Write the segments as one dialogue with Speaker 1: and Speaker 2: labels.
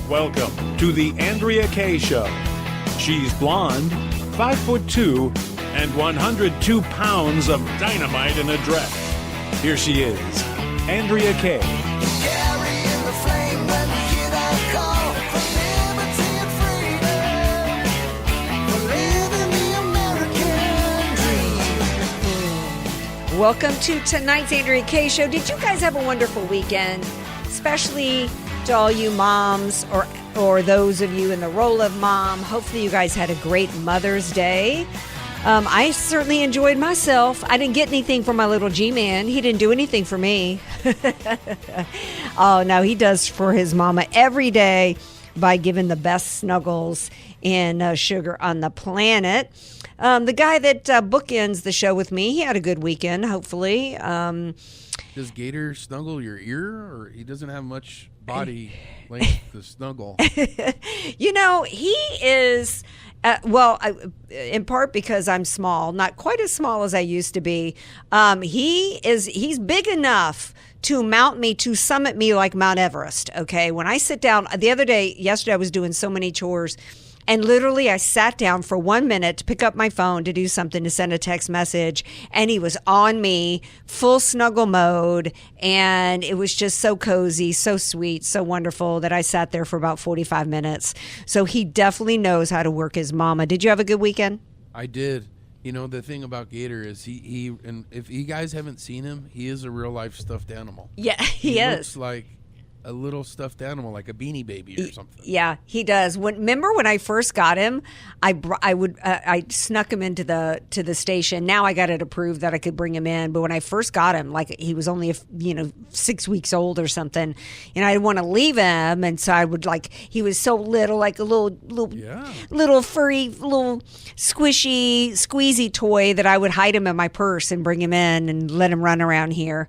Speaker 1: Welcome to the Andrea Kaye Show. She's blonde, 5'2", and 102 pounds of dynamite in a dress. Here she is, Andrea Kaye.
Speaker 2: Welcome to tonight's Andrea Kaye Show. Did you guys have a wonderful weekend? Especially to all you moms or those of you in the role of mom. Hopefully you guys had a great Mother's Day. I certainly enjoyed myself. I didn't get anything from my little G-man. He didn't do anything for me. Oh, no, he does for his mama every day by giving the best snuggles and sugar on the planet. The guy that bookends the show with me, he had a good weekend, hopefully.
Speaker 3: Does Gator snuggle your ear, or he doesn't have much body length to snuggle?
Speaker 2: You know, he is, in part because I'm small, not quite as small as I used to be. He's big enough to summit me like Mount Everest, okay? When I sit down, yesterday I was doing so many chores, and literally I sat down for 1 minute to pick up my phone to do something, to send a text message, and he was on me, full snuggle mode, and it was just so cozy, so sweet, so wonderful that I sat there for about 45 minutes. So he definitely knows how to work his mama. Did you have a good weekend?
Speaker 3: I did. You know, the thing about Gator is he and if you guys haven't seen him, he is a real life stuffed animal.
Speaker 2: Yeah, he is.
Speaker 3: Looks like a little stuffed animal, like a Beanie Baby or something.
Speaker 2: Yeah, he does. Remember when I first got him, I snuck him into the station. Now I got it approved that I could bring him in. But when I first got him, like he was only 6 weeks old or something, and I didn't want to leave him, and so I would he was so little, like a little furry, little squishy, squeezy toy that I would hide him in my purse and bring him in and let him run around here.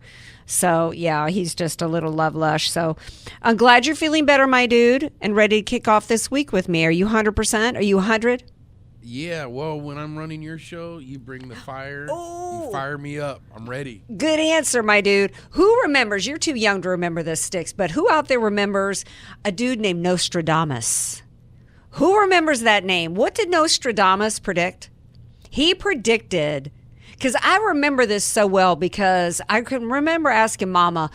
Speaker 2: So, yeah, he's just a little love lush. So I'm glad you're feeling better, my dude, and ready to kick off this week with me. Are you 100%? Are you 100?
Speaker 3: Yeah, well, when I'm running your show, you bring the fire.
Speaker 2: Ooh.
Speaker 3: You fire me up. I'm ready.
Speaker 2: Good answer, my dude. Who remembers? You're too young to remember this, Sticks, but who out there remembers a dude named Nostradamus? Who remembers that name? What did Nostradamus predict? He predicted... Because I remember this so well because I can remember asking Mama,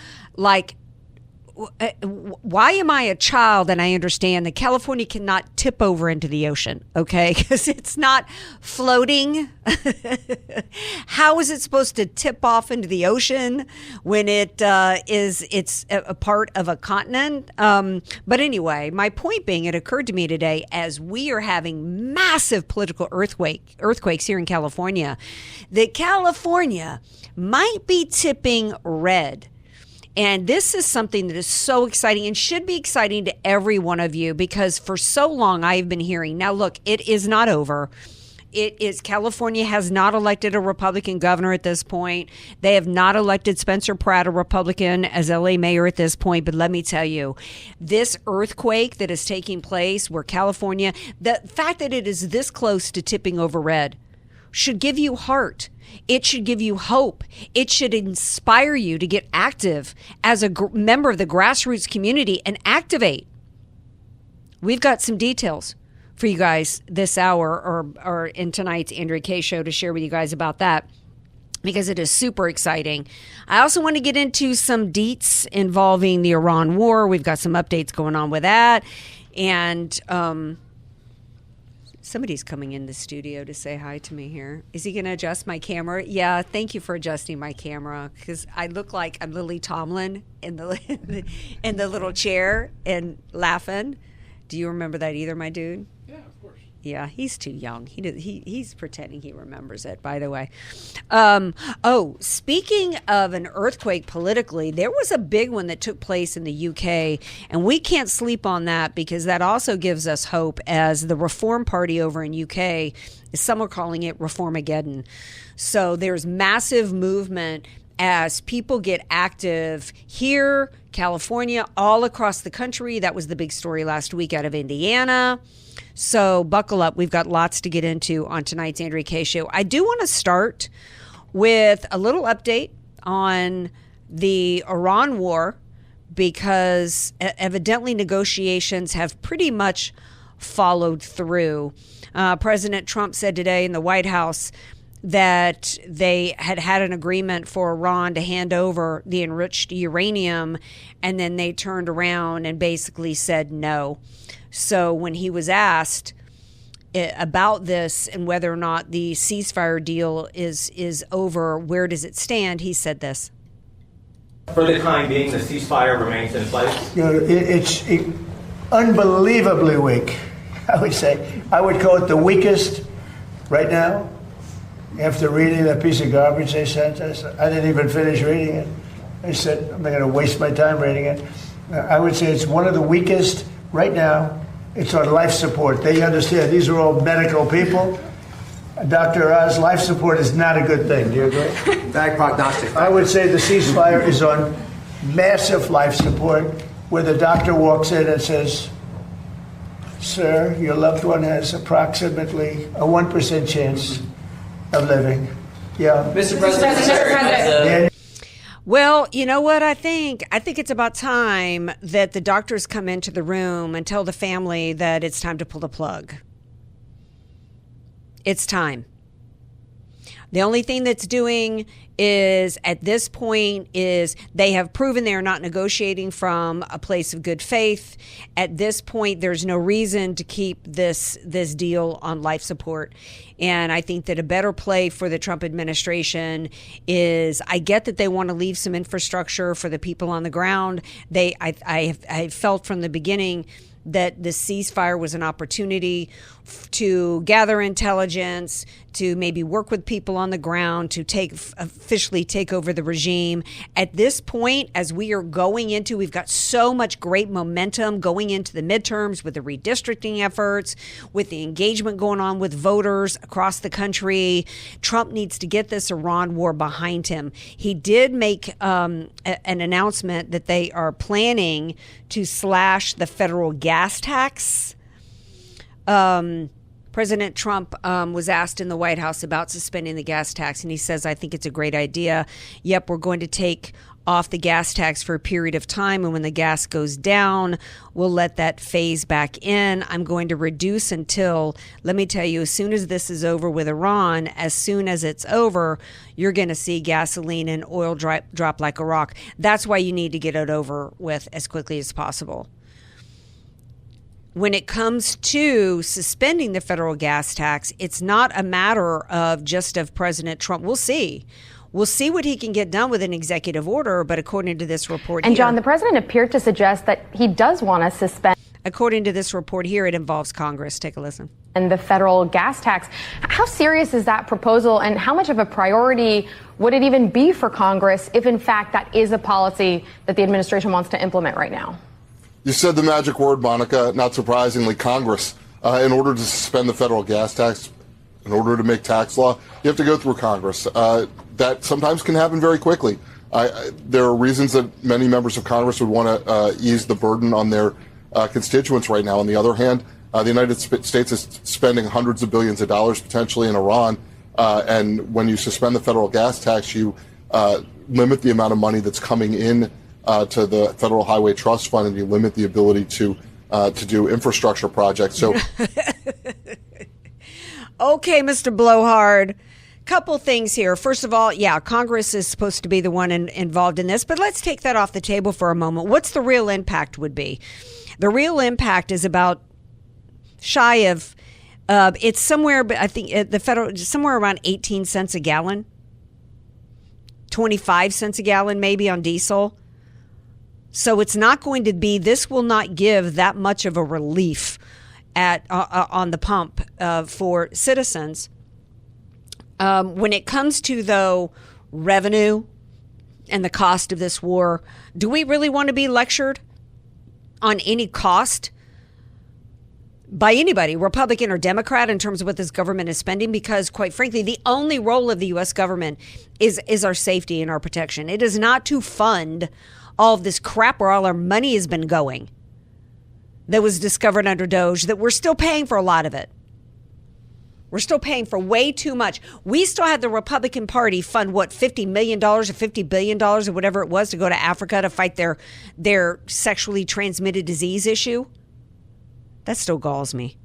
Speaker 2: why am I a child and I understand that California cannot tip over into the ocean, okay? Because it's not floating. How is it supposed to tip off into the ocean when it's a part of a continent? But anyway, my point being, it occurred to me today as we are having massive political earthquakes here in California, that California might be tipping red. And this is something that is so exciting and should be exciting to every one of you, because for so long I've been hearing, now look, it is not over. California has not elected a Republican governor at this point. They have not elected Spencer Pratt, a Republican, as LA mayor at this point. But let me tell you, this earthquake that is taking place where California, the fact that it is this close to tipping over red should give you heart. It should give you hope. It should inspire you to get active as a member of the grassroots community and activate. We've got some details for you guys this hour or in tonight's Andrea Kaye Show to share with you guys about that, because it is super exciting. I also want to get into some deets involving the Iran war. We've got some updates going on with that. And somebody's coming in the studio to say hi to me here. Is he going to adjust my camera? Yeah, thank you for adjusting my camera, because I look like I'm Lily Tomlin in the little chair and laughing. Do you remember that either, my dude?
Speaker 3: Yeah, of course.
Speaker 2: Yeah, he's too young. He's pretending he remembers it, by the way. Speaking of an earthquake politically, there was a big one that took place in the UK, and we can't sleep on that, because that also gives us hope, as the Reform Party over in UK, some are calling it Reformageddon. So there's massive movement as people get active here, California, all across the country. That was the big story last week out of Indiana. So buckle up. We've got lots to get into on tonight's Andrea Kaye Show. I do want to start with a little update on the Iran war, because evidently negotiations have pretty much followed through. President Trump said today in the White House that they had an agreement for Iran to hand over the enriched uranium, and then they turned around and basically said no. So when he was asked about this and whether or not the ceasefire deal is over, where does it stand, he said this.
Speaker 4: For the time being, the ceasefire remains in place?
Speaker 5: It's unbelievably weak, I would say. I would call it the weakest right now. After reading that piece of garbage they sent us, I didn't even finish reading it. I said, I'm not going to waste my time reading it. I would say it's one of the weakest right now. It's on life support. They understand these are all medical people. Dr. Oz, life support is not a good thing. Do you agree?
Speaker 6: Bad prognostic.
Speaker 5: I would say the ceasefire is on massive life support, where the doctor walks in and says, sir, your loved one has approximately a 1% chance of living. Yeah.
Speaker 6: Mr. President.
Speaker 2: Well, you know what I think? I think it's about time that the doctors come into the room and tell the family that it's time to pull the plug. It's time. The only thing that's doing is, at this point, is they have proven they are not negotiating from a place of good faith. At this point, there's no reason to keep this deal on life support. And I think that a better play for the Trump administration is, I get that they want to leave some infrastructure for the people on the ground. I felt from the beginning that the ceasefire was an opportunity to gather intelligence, to maybe work with people on the ground, to officially take over the regime. At this point, as we are going into, we've got so much great momentum going into the midterms with the redistricting efforts, with the engagement going on with voters across the country. Trump needs to get this Iran war behind him. He did make an announcement that they are planning to slash the federal gas tax. President Trump was asked in the White House about suspending the gas tax, and he says, I think it's a great idea. Yep, we're going to take off the gas tax for a period of time, and when the gas goes down, we'll let that phase back in. I'm going to reduce until, let me tell you, as soon as this is over with Iran, as soon as it's over, you're going to see gasoline and oil drop like a rock. That's why you need to get it over with as quickly as possible. When it comes to suspending the federal gas tax, it's not a matter of just of President Trump. We'll see. We'll see what he can get done with an executive order, but according to this report
Speaker 7: And
Speaker 2: here,
Speaker 7: John, the president appeared to suggest that he does want to suspend.
Speaker 2: According to this report here, it involves Congress. Take a listen.
Speaker 7: And the federal gas tax. How serious is that proposal, and how much of a priority would it even be for Congress if, in fact, that is a policy that the administration wants to implement right now?
Speaker 8: You said the magic word, Monica. Not surprisingly, Congress. In order to suspend the federal gas tax, in order to make tax law, you have to go through Congress. That sometimes can happen very quickly. There are reasons that many members of Congress would want to ease the burden on their constituents right now. On the other hand, the United States is spending hundreds of billions of dollars potentially in Iran. And when you suspend the federal gas tax, you limit the amount of money that's coming in to the Federal Highway Trust Fund, and you limit the ability to do infrastructure projects. So,
Speaker 2: okay, Mr. Blowhard, couple things here. First of all, yeah, Congress is supposed to be the one involved in this, but let's take that off the table for a moment. What's the real impact would be? The real impact is about shy of it's somewhere, I think the federal somewhere around 18 cents a gallon, 25 cents a gallon maybe on diesel. So it's not going to be, this will not give that much of a relief on the pump for citizens. When it comes to, though, revenue and the cost of this war, do we really want to be lectured on any cost by anybody, Republican or Democrat, in terms of what this government is spending? Because, quite frankly, the only role of the U.S. government is our safety and our protection. It is not to fund all of this crap where all our money has been going that was discovered under Doge, that we're still paying for a lot of it. We're still paying for way too much. We still had the Republican Party fund, what, $50 million or $50 billion or whatever it was to go to Africa to fight their sexually transmitted disease issue. That still galls me.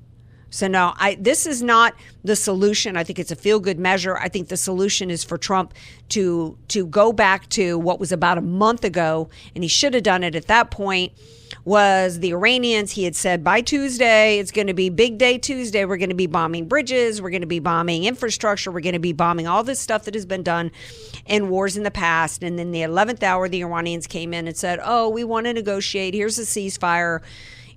Speaker 2: So no, this is not the solution. I think it's a feel-good measure. I think the solution is for Trump to go back to what was about a month ago, and he should have done it at that point, was the Iranians. He had said by Tuesday, it's going to be big day Tuesday. We're going to be bombing bridges. We're going to be bombing infrastructure. We're going to be bombing all this stuff that has been done in wars in the past. And then the 11th hour, the Iranians came in and said, oh, we want to negotiate. Here's a ceasefire.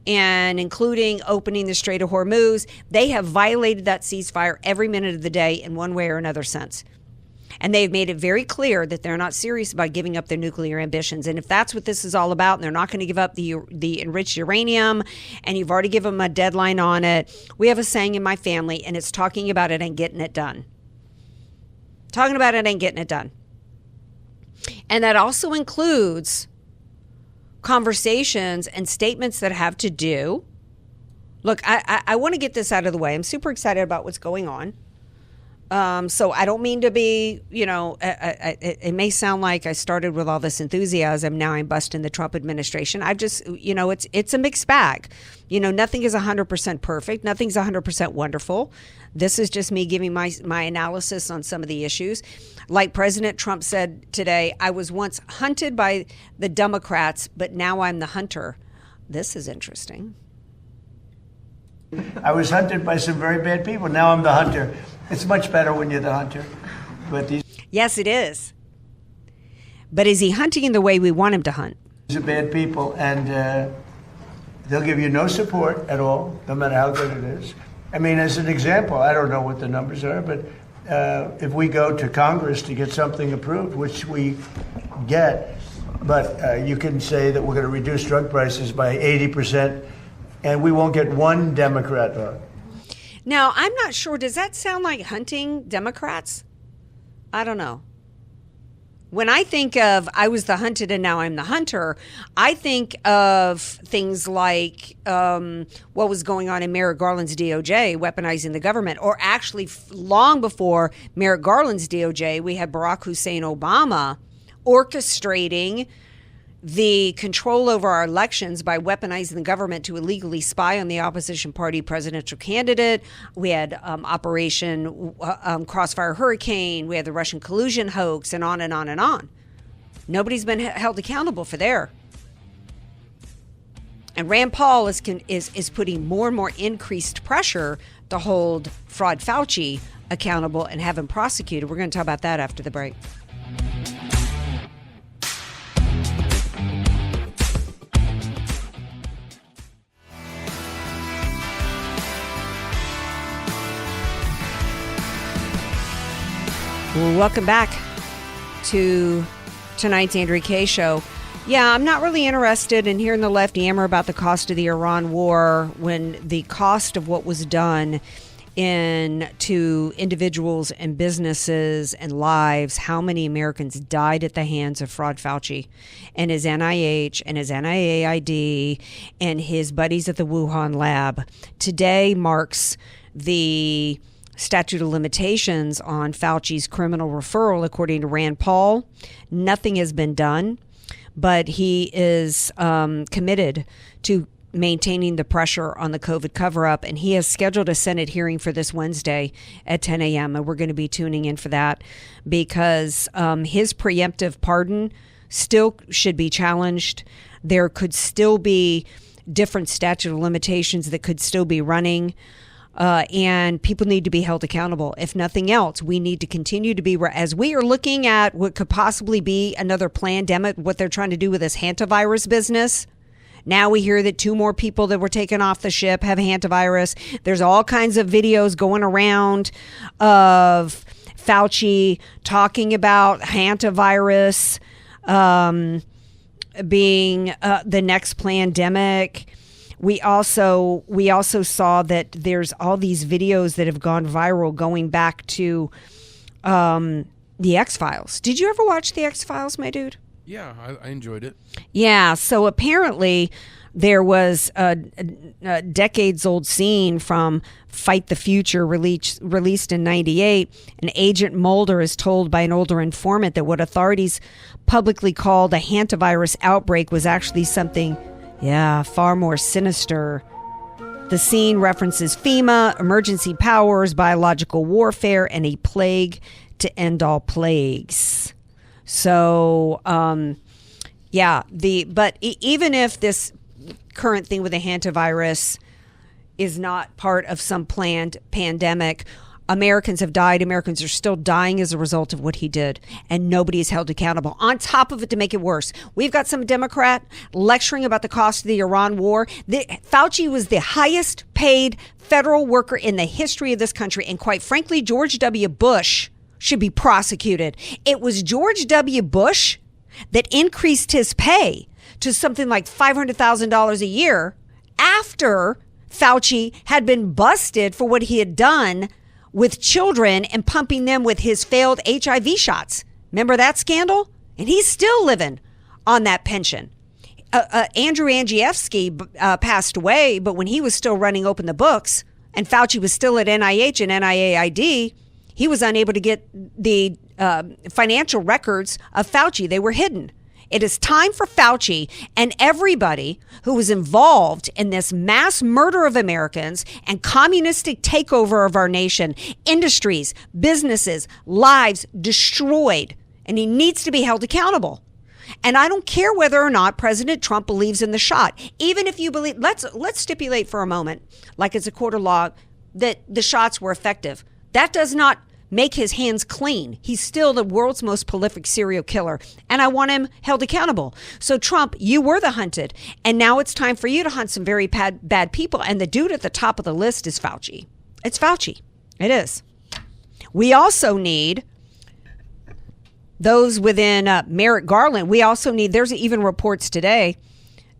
Speaker 2: And including opening the Strait of Hormuz. They have violated that ceasefire every minute of the day in one way or another since. And they've made it very clear that they're not serious about giving up their nuclear ambitions. And if that's what this is all about, and they're not going to give up the enriched uranium, and you've already given them a deadline on it, we have a saying in my family, and it's talking about it and getting it done. Talking about it and getting it done. And that also includes conversations and statements that have to do. Look, I want to get this out of the way. I'm super excited about what's going on. So I don't mean to be, it may sound like I started with all this enthusiasm. Now I'm busting the Trump administration. I've just, it's a mixed bag. Nothing is 100% perfect. Nothing's 100% wonderful. This is just me giving my analysis on some of the issues. Like President Trump said today, I was once hunted by the Democrats, but now I'm the hunter. This is interesting.
Speaker 5: I was hunted by some very bad people. Now I'm the hunter. It's much better when you're the hunter. But
Speaker 2: yes, it is. But is he hunting in the way we want him to hunt?
Speaker 5: These are bad people, and they'll give you no support at all, no matter how good it is. I mean, as an example, I don't know what the numbers are, but if we go to Congress to get something approved, which we get, but you can say that we're going to reduce drug prices by 80%, and we won't get one Democrat vote.
Speaker 2: Now, I'm not sure. Does that sound like hunting Democrats? I don't know. When I think of I was the hunted and now I'm the hunter, I think of things like what was going on in Merrick Garland's DOJ, weaponizing the government, or actually long before Merrick Garland's DOJ, we had Barack Hussein Obama orchestrating the control over our elections by weaponizing the government to illegally spy on the opposition party presidential candidate. We had Operation Crossfire Hurricane. We had the Russian collusion hoax, and on and on and on. Nobody's been held accountable for there. And Rand Paul is putting more and more increased pressure to hold Fraud Fauci accountable and have him prosecuted. We're going to talk about that after the break. Well, welcome back to tonight's Andrea Kaye Show. Yeah, I'm not really interested in hearing the left yammer about the cost of the Iran war when the cost of what was done to individuals and businesses and lives, how many Americans died at the hands of Fraud Fauci and his NIH and his NIAID and his buddies at the Wuhan lab. Today marks the statute of limitations on Fauci's criminal referral, according to Rand Paul. Nothing has been done, but he is committed to maintaining the pressure on the COVID cover-up, and he has scheduled a Senate hearing for this Wednesday at 10 a.m., and we're going to be tuning in for that because his preemptive pardon still should be challenged. There could still be different statute of limitations that could still be running. And people need to be held accountable. If nothing else, we need to continue to be, as we are looking at what could possibly be another pandemic, what they're trying to do with this hantavirus business. Now we hear that 2 more people that were taken off the ship have hantavirus. There's all kinds of videos going around of Fauci talking about hantavirus being the next pandemic. We also saw that there's all these videos that have gone viral going back to the X-Files. Did you ever watch the X-Files, my dude?
Speaker 3: Yeah, I enjoyed it.
Speaker 2: Yeah, so apparently There was a decades-old scene from Fight the Future released in 98. And Agent Mulder is told by an older informant that what authorities publicly called a hantavirus outbreak was actually something, far more sinister. The scene references FEMA, emergency powers, biological warfare, and a plague to end all plagues. So, but even if this current thing with the hantavirus is not part of some planned pandemic, Americans have died. Americans are still dying as a result of what he did, and nobody is held accountable. On top of it, to make it worse, we've got some Democrat lecturing about the cost of the Iran war. Fauci was the highest paid federal worker in the history of this country, and quite frankly, George W. Bush should be prosecuted. It was George W. Bush that increased his pay to something like $500,000 a year after Fauci had been busted for what he had done with children and pumping them with his failed HIV shots. Remember that scandal? And he's still living on that pension. Andrew Andrzejewski passed away, but when he was still running open the books and Fauci was still at NIH and NIAID, he was unable to get the financial records of Fauci. They were hidden. It is time for Fauci and everybody who was involved in this mass murder of Americans and communistic takeover of our nation, industries, businesses, lives destroyed, and he needs to be held accountable. And I don't care whether or not President Trump believes in the shot. Even if you believe, let's stipulate for a moment, like it's a court of law, that the shots were effective. That does not make his hands clean. He's still the world's most prolific serial killer, and I want him held accountable. So Trump, you were the hunted, and now it's time for you to hunt some very bad people, and the dude at the top of the list is Fauci. It's Fauci. It is. We also need those within Merrick Garland. We also need, there's even reports today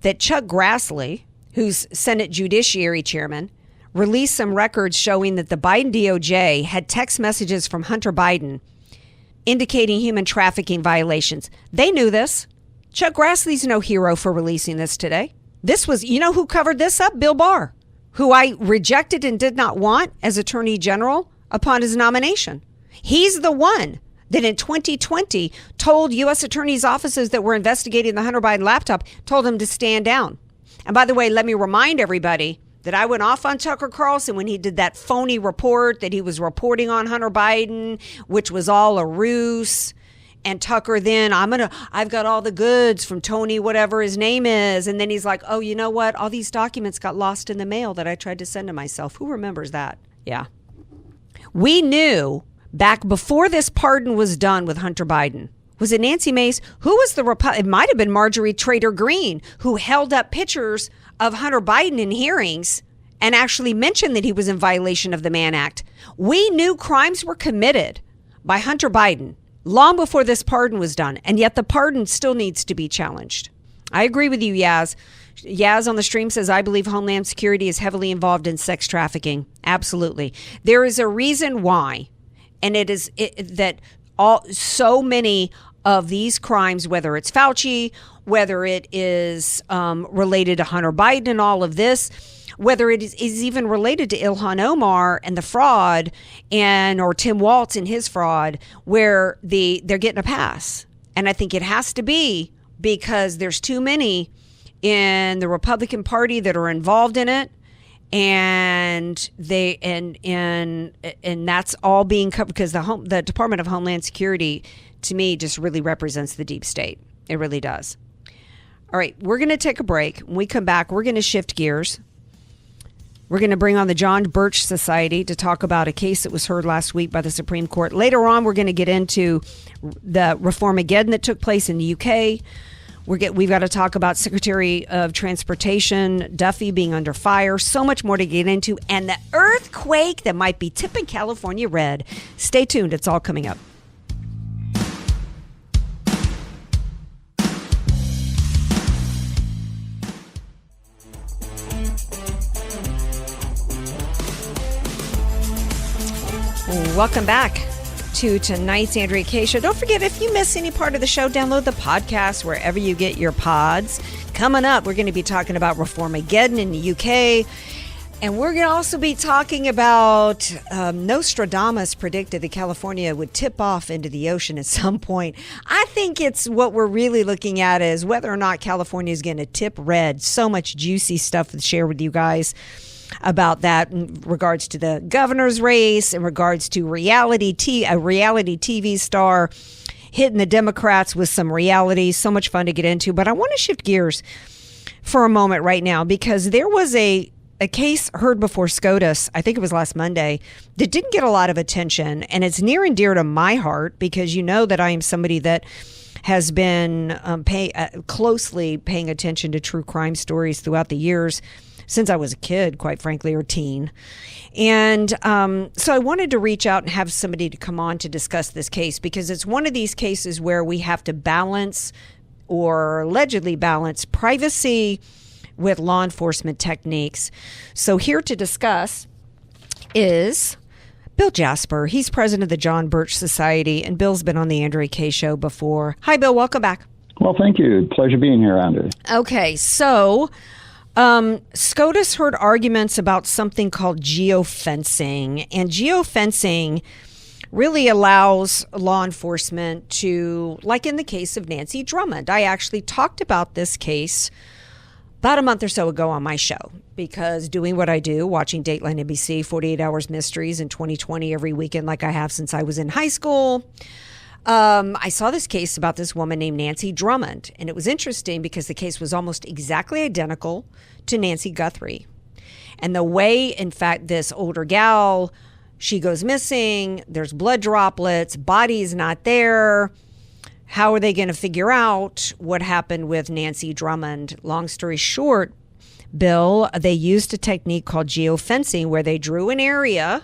Speaker 2: that Chuck Grassley, who's Senate Judiciary Chairman, released some records showing that the Biden DOJ had text messages from Hunter Biden indicating human trafficking violations. They knew this. Chuck Grassley's no hero for releasing this today. This was, you know who covered this up? Bill Barr, who I rejected and did not want as Attorney General upon his nomination. He's the one that in 2020 told U.S. attorneys' offices that were investigating the Hunter Biden laptop, told them to stand down. And by the way, let me remind everybody that I went off on Tucker Carlson when he did that phony report that he was reporting on Hunter Biden, which was all a ruse. And Tucker then, I've got all the goods from Tony, whatever his name is. And then he's like, oh, you know what? All these documents got lost in the mail that I tried to send to myself. Who remembers that? Yeah. We knew back before this pardon was done with Hunter Biden. Was it Nancy Mace? Who was it might have been Marjorie Taylor Greene, who held up pictures of Hunter Biden in hearings and actually mentioned that he was in violation of the Mann Act. We knew crimes were committed by Hunter Biden long before this pardon was done, and yet the pardon still needs to be challenged. I agree with you, Yaz. Yaz on the stream says, I believe Homeland Security is heavily involved in sex trafficking. Absolutely. There is a reason why, and it is that so many of these crimes, whether it's Fauci, whether it is related to Hunter Biden and all of this, whether it is even related to Ilhan Omar and the fraud, or Tim Walz and his fraud, where they're getting a pass. And I think it has to be because there's too many in the Republican Party that are involved in it, and that's all being covered because the Department of Homeland Security, to me, just really represents the deep state. It really does. All right, we're going to take a break. When we come back, we're going to shift gears. We're going to bring on the John Birch Society to talk about a case that was heard last week by the Supreme Court. Later on, we're going to get into the Reformageddon that took place in the UK. We've got to talk about Secretary of Transportation Duffy being under fire. So much more to get into. And the earthquake that might be tipping California red. Stay tuned. It's all coming up. Welcome back to tonight's Andrea Kaye Show. Don't forget, if you miss any part of the show, download the podcast wherever you get your pods. Coming up, we're going to be talking about Reformageddon in the UK. And we're going to also be talking about Nostradamus predicted that California would tip off into the ocean at some point. I think it's what we're really looking at is whether or not California is going to tip red. So much juicy stuff to share with you guys about that in regards to the governor's race, in regards to a reality TV star hitting the Democrats with some reality. So much fun to get into. But I want to shift gears for a moment right now because there was a case heard before SCOTUS, I think it was last Monday, that didn't get a lot of attention. And it's near and dear to my heart because you know that I am somebody that has been closely paying attention to true crime stories throughout the years since I was a kid, quite frankly, or teen. And so I wanted to reach out and have somebody to come on to discuss this case because it's one of these cases where we have to balance or allegedly balance privacy with law enforcement techniques. So here to discuss is Bill Jasper. He's president of the John Birch Society, and Bill's been on the Andrea Kaye Show before. Hi, Bill. Welcome back.
Speaker 9: Well, thank you. Pleasure being here, Andrea.
Speaker 2: Okay, so SCOTUS heard arguments about something called geofencing, and geofencing really allows law enforcement to, like in the case of Nancy Drummond. I actually talked about this case about a month or so ago on my show because doing what I do, watching Dateline NBC, 48 Hours Mysteries in 2020 every weekend like I have since I was in high school, I saw this case about this woman named Nancy Drummond. And it was interesting because the case was almost exactly identical to Nancy Guthrie. And the way, in fact, this older gal, she goes missing, there's blood droplets, body's not there. How are they going to figure out what happened with Nancy Drummond? Long story short, Bill, they used a technique called geofencing where they drew an area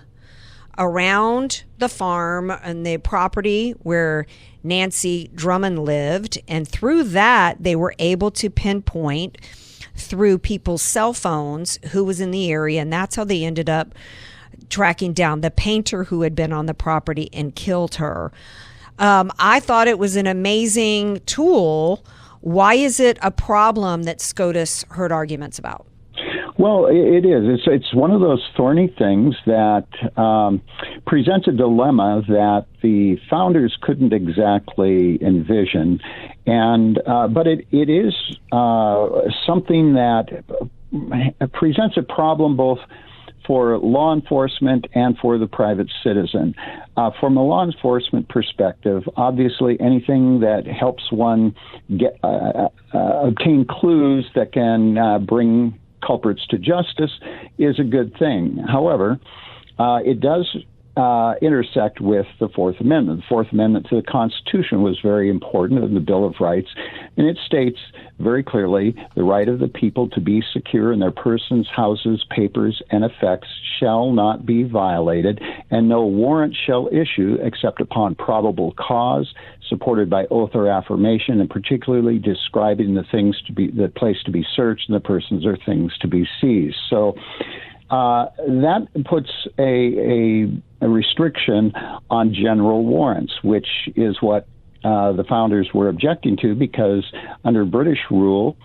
Speaker 2: around the farm and the property where Nancy Drummond lived. And through that, they were able to pinpoint through people's cell phones who was in the area. And that's how they ended up tracking down the painter who had been on the property and killed her. I thought it was an amazing tool. Why is it a problem that SCOTUS heard arguments about?
Speaker 9: Well, it is. It's one of those thorny things that presents a dilemma that the founders couldn't exactly envision, and but it is something that presents a problem both for law enforcement and for the private citizen. From a law enforcement perspective, obviously anything that helps one get obtain clues that can bring culprits to justice is a good thing. However, it does intersect with the Fourth Amendment. The Fourth Amendment to the Constitution was very important in the Bill of Rights, and it states very clearly the right of the people to be secure in their persons, houses, papers, and effects shall not be violated, and no warrant shall issue except upon probable cause, supported by oath or affirmation, and particularly describing the things to be, the place to be searched, and the persons or things to be seized. So that puts a restriction on general warrants, which is what the founders were objecting to, because under British rule,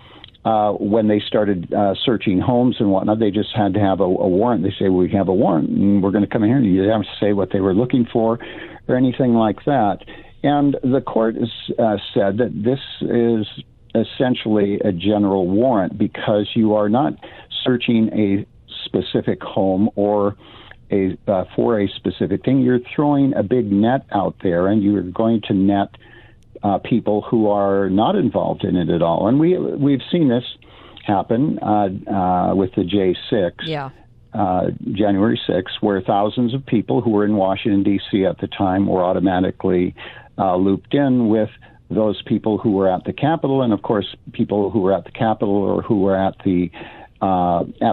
Speaker 9: when they started searching homes and whatnot, they just had to have a warrant. They say, we have a warrant, and we're going to come in here, and you didn't have to say what they were looking for or anything like that. And the court has said that this is essentially a general warrant because you are not searching a specific home or for a specific thing. You're throwing a big net out there, and you're going to net people who are not involved in it at all. And we've seen this happen with the J6, January 6th, where thousands of people who were in Washington, D.C. at the time were automatically looped in with those people who were at the Capitol, and of course people who were at the Capitol or who were at the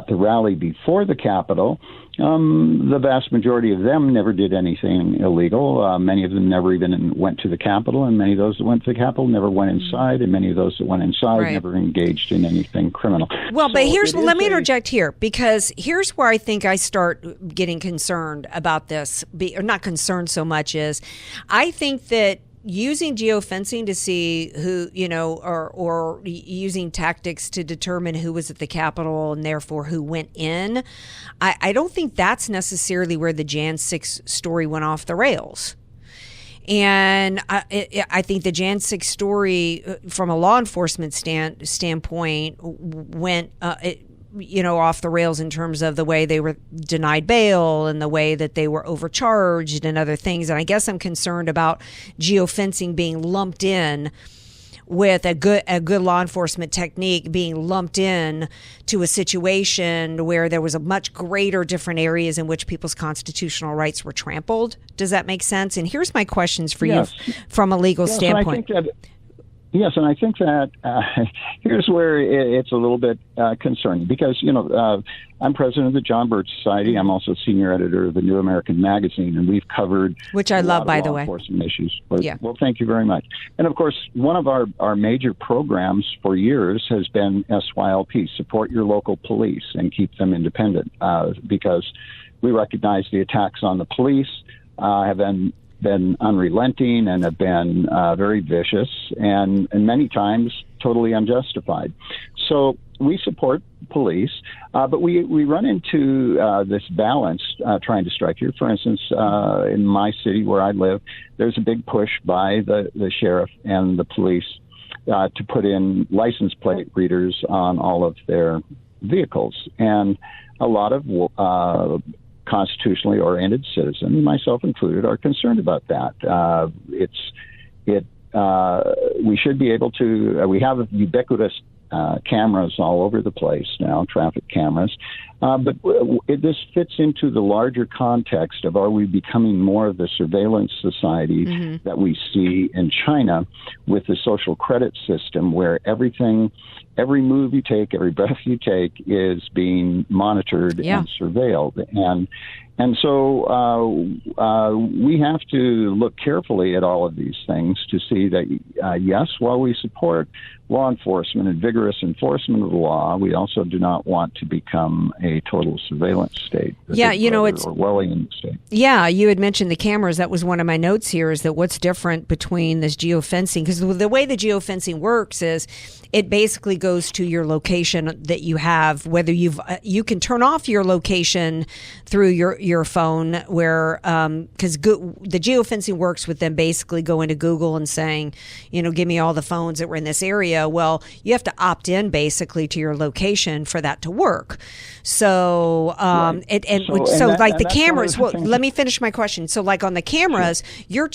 Speaker 9: rally before the Capitol. The vast majority of them never did anything illegal. Many of them never even went to the Capitol, and many of those that went to the Capitol never went inside, and many of those that went inside never engaged in anything criminal.
Speaker 2: Well, but let me interject here, because here's where I think I start getting concerned about this, or not concerned so much as I think that using geofencing to see who, or using tactics to determine who was at the Capitol and therefore who went in, I don't think that's necessarily where the Jan 6 story went off the rails. And I think the Jan 6 story, from a law enforcement standpoint, went off the rails in terms of the way they were denied bail and the way that they were overcharged and other things. And I guess I'm concerned about geofencing being lumped in with a good law enforcement technique being lumped in to a situation where there was a much greater different areas in which people's constitutional rights were trampled. Does that make sense? And here's my questions for you from a legal standpoint.
Speaker 9: Yes, and I think that here's where it's a little bit concerning because, I'm president of the John Birch Society. I'm also senior editor of the New American Magazine, and we've covered
Speaker 2: which I love, by the way,
Speaker 9: enforcement issues. Well, thank you very much. And of course, one of our major programs for years has been SYLP, support your local police and keep them independent, because we recognize the attacks on the police have been unrelenting and have been very vicious and many times totally unjustified. So we support police, but we run into this balance trying to strike here. For instance, in my city where I live, there's a big push by the sheriff and the police to put in license plate readers on all of their vehicles. And a lot of constitutionally oriented citizens, myself included, are concerned about that. We should be able to. We have ubiquitous cameras all over the place now, traffic cameras, but this fits into the larger context of: are we becoming more of the surveillance society that we see in China with the social credit system, where every move you take, every breath you take is being monitored and surveilled. And so we have to look carefully at all of these things to see that, yes, while we support law enforcement and vigorous enforcement of the law, we also do not want to become a total surveillance state.
Speaker 2: Yeah, it's
Speaker 9: Orwellian state.
Speaker 2: Yeah, you had mentioned the cameras. That was one of my notes here, is that what's different between this geofencing, because the way the geofencing works is it basically goes to your location that you have, whether you can turn off your location through your phone, where because the geofencing works with them basically going to Google and saying, give me all the phones that were in this area. Well, you have to opt in basically to your location for that to work. So the cameras. Well, let me finish my question. So, like on the cameras, you're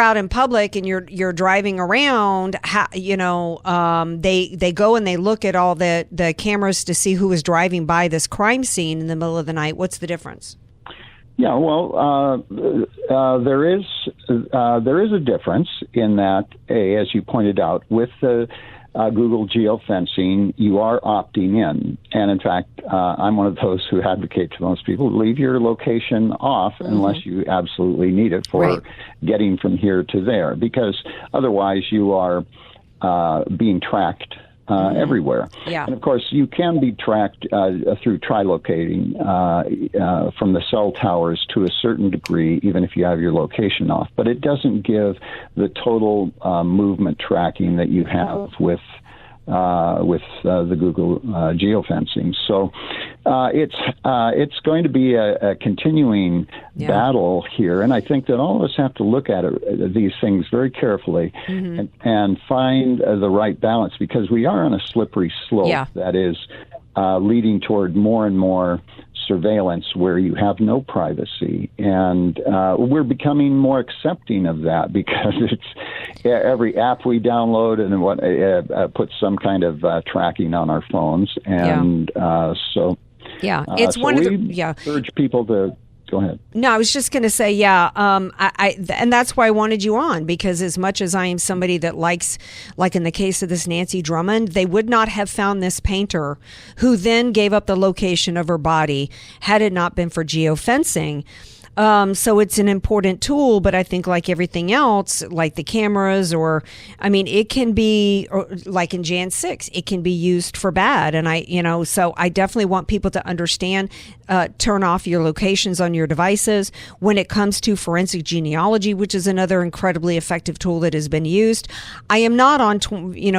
Speaker 2: out in public and you're driving around. They go and they look at all the cameras to see who was driving by this crime scene in the middle of the night. What's the difference?
Speaker 9: Yeah, well, there is a difference in that, as you pointed out, with the Google geofencing, you are opting in. And in fact, I'm one of those who advocate to most people, leave your location off unless you absolutely need it for getting from here to there, because otherwise you are being tracked everywhere.
Speaker 2: Yeah.
Speaker 9: And of course, you can be tracked through trilocating from the cell towers to a certain degree, even if you have your location off. But it doesn't give the total movement tracking that you have with the Google geofencing. So it's going to be a continuing battle here, and I think that all of us have to look at these things very carefully and find the right balance, because we are on a slippery slope that is leading toward more and more surveillance where you have no privacy, and we're becoming more accepting of that, because it's every app we download and what puts some kind of tracking on our phones, and
Speaker 2: it's one of the
Speaker 9: urge people to. Go ahead.
Speaker 2: No, I was just going to say, and that's why I wanted you on, because as much as I am somebody that likes, like in the case of this Nancy Drummond, they would not have found this painter, who then gave up the location of her body, had it not been for geofencing. So it's an important tool, but I think like everything else, like the cameras it can be, or like in Jan 6, it can be used for bad. And so I definitely want people to understand, turn off your locations on your devices. When it comes to forensic genealogy, which is another incredibly effective tool that has been used, I am not on,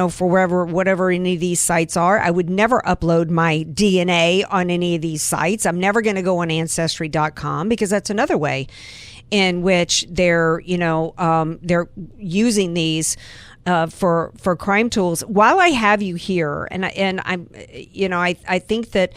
Speaker 2: for whatever any of these sites are. I would never upload my DNA on any of these sites. I'm never going to go on Ancestry.com because that's another way in which they're using these for crime tools. While I have you here, I think that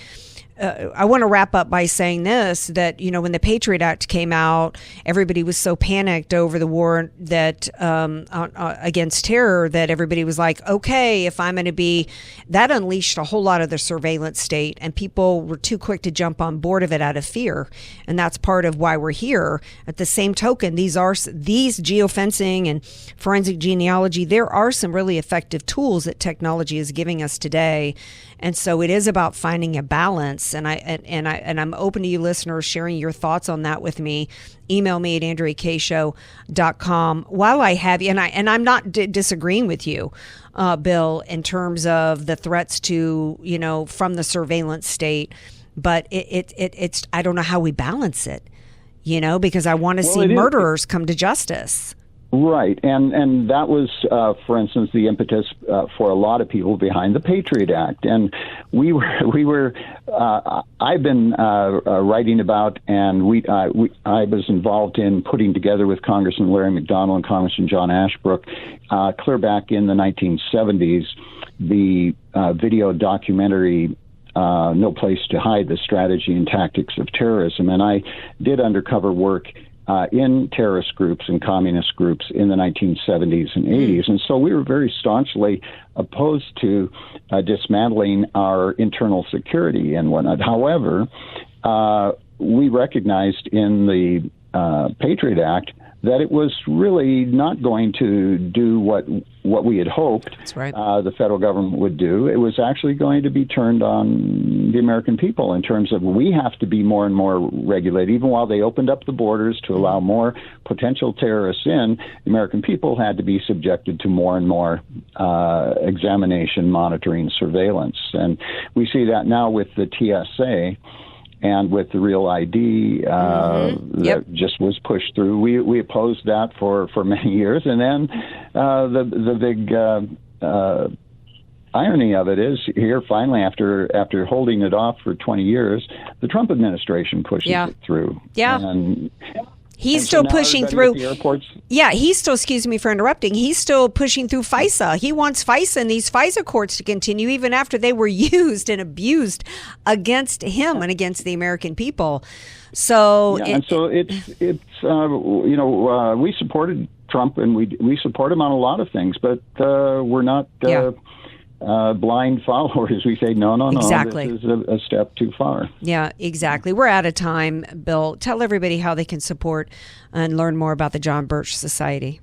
Speaker 2: I want to wrap up by saying this, that, when the Patriot Act came out, everybody was so panicked over the war that against terror that everybody was like, okay, if I'm going to be, that unleashed a whole lot of the surveillance state, and people were too quick to jump on board of it out of fear. And that's part of why we're here. At the same token, these geofencing and forensic genealogy, there are some really effective tools that technology is giving us today. And so it is about finding a balance. And I'm open to you listeners sharing your thoughts on that with me. Email me at AndreaKShow.com. While I have you, and I'm not disagreeing with you, Bill, in terms of the threats to, from the surveillance state, but it's I don't know how we balance it, because I want to see murderers come to justice.
Speaker 9: Right, and that was, for instance, the impetus for a lot of people behind the Patriot Act, and we were. I've been writing about, and I was involved in putting together with Congressman Larry McDonald and Congressman John Ashbrook, clear back in the 1970s, the video documentary. No Place to Hide: The Strategy and Tactics of Terrorism, and I did undercover work in terrorist groups and communist groups in the 1970s and 80s. And so we were very staunchly opposed to dismantling our internal security and whatnot. However, we recognized in the Patriot Act that it was really not going to do what we had hoped.
Speaker 2: That's right.
Speaker 9: The federal government would do. It was actually going to be turned on the American people in terms of we have to be more and more regulated. Even while they opened up the borders to allow more potential terrorists in, the American people had to be subjected to more and more examination, monitoring, surveillance. And we see that now with the TSA. And with the Real ID that just was pushed through, we opposed that for many years. And then the big irony of it is here finally, after holding it off for 20 years, the Trump administration pushes it through.
Speaker 2: Yeah.
Speaker 9: And
Speaker 2: he's still pushing through.
Speaker 9: Airports.
Speaker 2: Yeah, he's still, excuse me for interrupting, he's still pushing through FISA. He wants FISA and these FISA courts to continue even after they were used and abused against him and against the American people. So, we supported Trump and we support him on a lot of things, but we're not blind followers. We say, no, exactly.
Speaker 9: This is a step too far.
Speaker 2: Yeah, exactly. We're out of time, Bill. Tell everybody how they can support and learn more about the John Birch Society.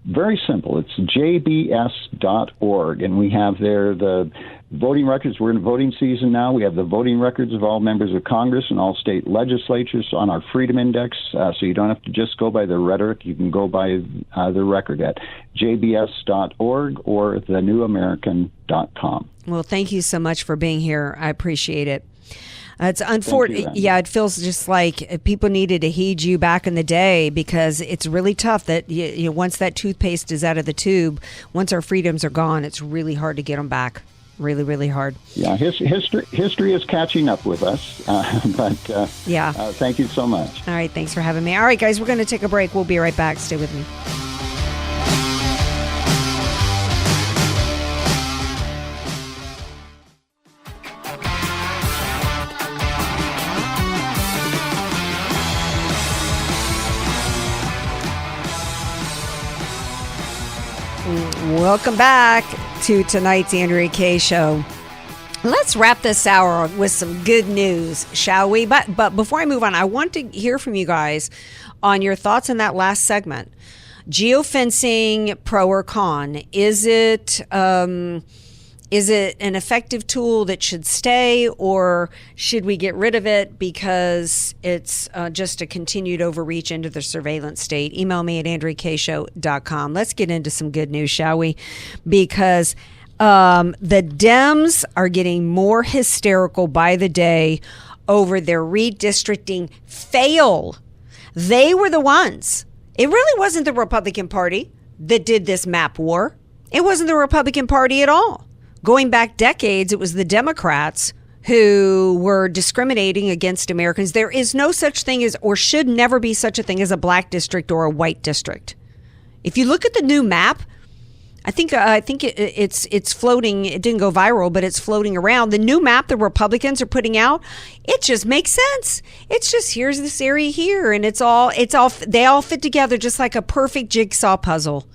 Speaker 9: Very simple. It's jbs.org, and we have there the voting records. We're in voting season now. We have the voting records of all members of Congress and all state legislatures on our Freedom Index, so you don't have to just go by the rhetoric. You can go by the record at jbs.org or thenewamerican.com.
Speaker 2: Well, thank you so much for being here. I appreciate it. It's unfortunate. Yeah, it feels just like people needed to heed you back in the day, because it's really tough that once that toothpaste is out of the tube, once our freedoms are gone, it's really hard to get them back. Really, really hard.
Speaker 9: Yeah, history is catching up with us. Thank you so much.
Speaker 2: All right, thanks for having me. All right, guys, we're going to take a break. We'll be right back. Stay with me. Welcome back to tonight's Andrea Kaye Show. Let's wrap this hour with some good news, shall we? But before I move on, I want to hear from you guys on your thoughts on that last segment. Geofencing, pro or con? Is it Is it an effective tool that should stay, or should we get rid of it because it's just a continued overreach into the surveillance state? Email me at AndreaKShow.com. Let's get into some good news, shall we? Because the Dems are getting more hysterical by the day over their redistricting fail. They were the ones. It really wasn't the Republican Party that did this map war. It wasn't the Republican Party at all. Going back decades, it was the Democrats who were discriminating against Americans. There is no such thing as, or should never be such a thing as, a black district or a white district. If you look at the new map, I think it's floating. It didn't go viral, but it's floating around. The new map the Republicans are putting out, it just makes sense. It's just, here's this area here, and they all fit together just like a perfect jigsaw puzzle.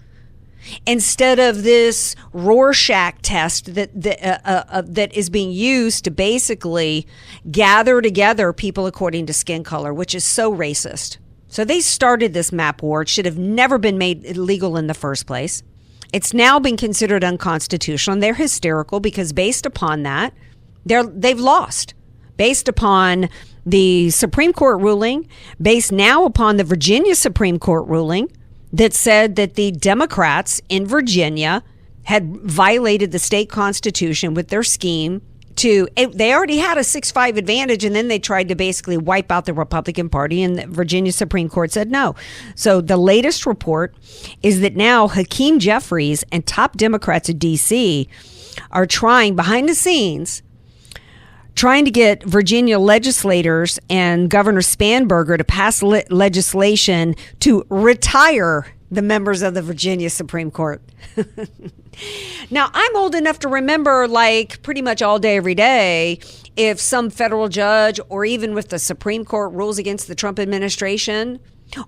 Speaker 2: Instead of this Rorschach test that is being used to basically gather together people according to skin color, which is so racist. So they started this map war. It should have never been made illegal in the first place. It's now been considered unconstitutional, and they're hysterical because based upon that, they've lost. Based upon the Supreme Court ruling, based now upon the Virginia Supreme Court ruling, that said that the Democrats in Virginia had violated the state constitution with their scheme they already had a 6-5 advantage, and then they tried to basically wipe out the Republican Party, and the Virginia Supreme Court said no. So the latest report is that now Hakeem Jeffries and top Democrats in D.C. are trying, behind the scenes, trying to get Virginia legislators and Governor Spanberger to pass legislation to retire the members of the Virginia Supreme Court. Now, I'm old enough to remember, like, pretty much all day, every day, if some federal judge or even with the Supreme Court rules against the Trump administration,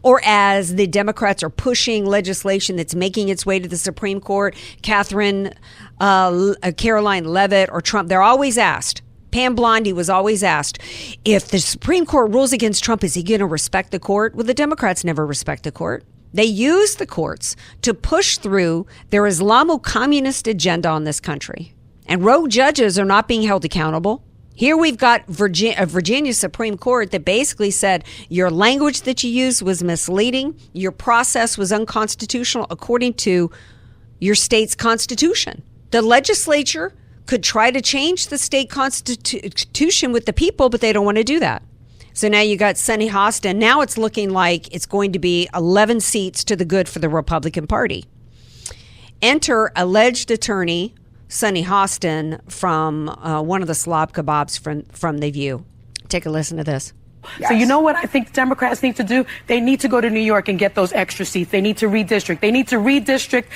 Speaker 2: or as the Democrats are pushing legislation that's making its way to the Supreme Court, Caroline Leavitt or Trump, they're always asked. Pam Blondie was always asked, if the Supreme Court rules against Trump, is he going to respect the court? Well, the Democrats never respect the court. They use the courts to push through their Islamo-communist agenda on this country. And rogue judges are not being held accountable. Here we've got a Virginia Supreme Court that basically said your language that you used was misleading. Your process was unconstitutional according to your state's constitution. The legislature could try to change the state constitution with the people, but they don't want to do that. So now you got Sunny Hostin. Now it's looking like it's going to be 11 seats to the good for the Republican Party. Enter alleged attorney Sunny Hostin from one of the slob kebabs from The View. Take a listen to this.
Speaker 10: Yes. So you know what I think Democrats need to do? They need to go to New York and get those extra seats. They need to redistrict. They need to redistrict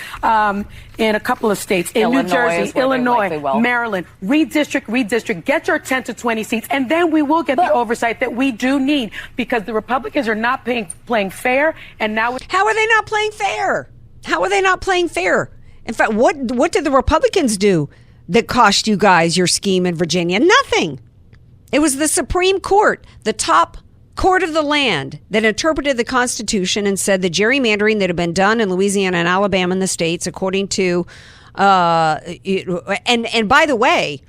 Speaker 10: in a couple of states. In Illinois, New Jersey, Illinois, Maryland. Redistrict. Get your 10 to 20 seats. And then we will get the oversight that we do need, because the Republicans are not playing fair. And now...
Speaker 2: How are they not playing fair? How are they not playing fair? In fact, what did the Republicans do that cost you guys your scheme in Virginia? Nothing. It was the Supreme Court, the top court of the land, that interpreted the Constitution and said the gerrymandering that had been done in Louisiana and Alabama and the states, according to, and by the way,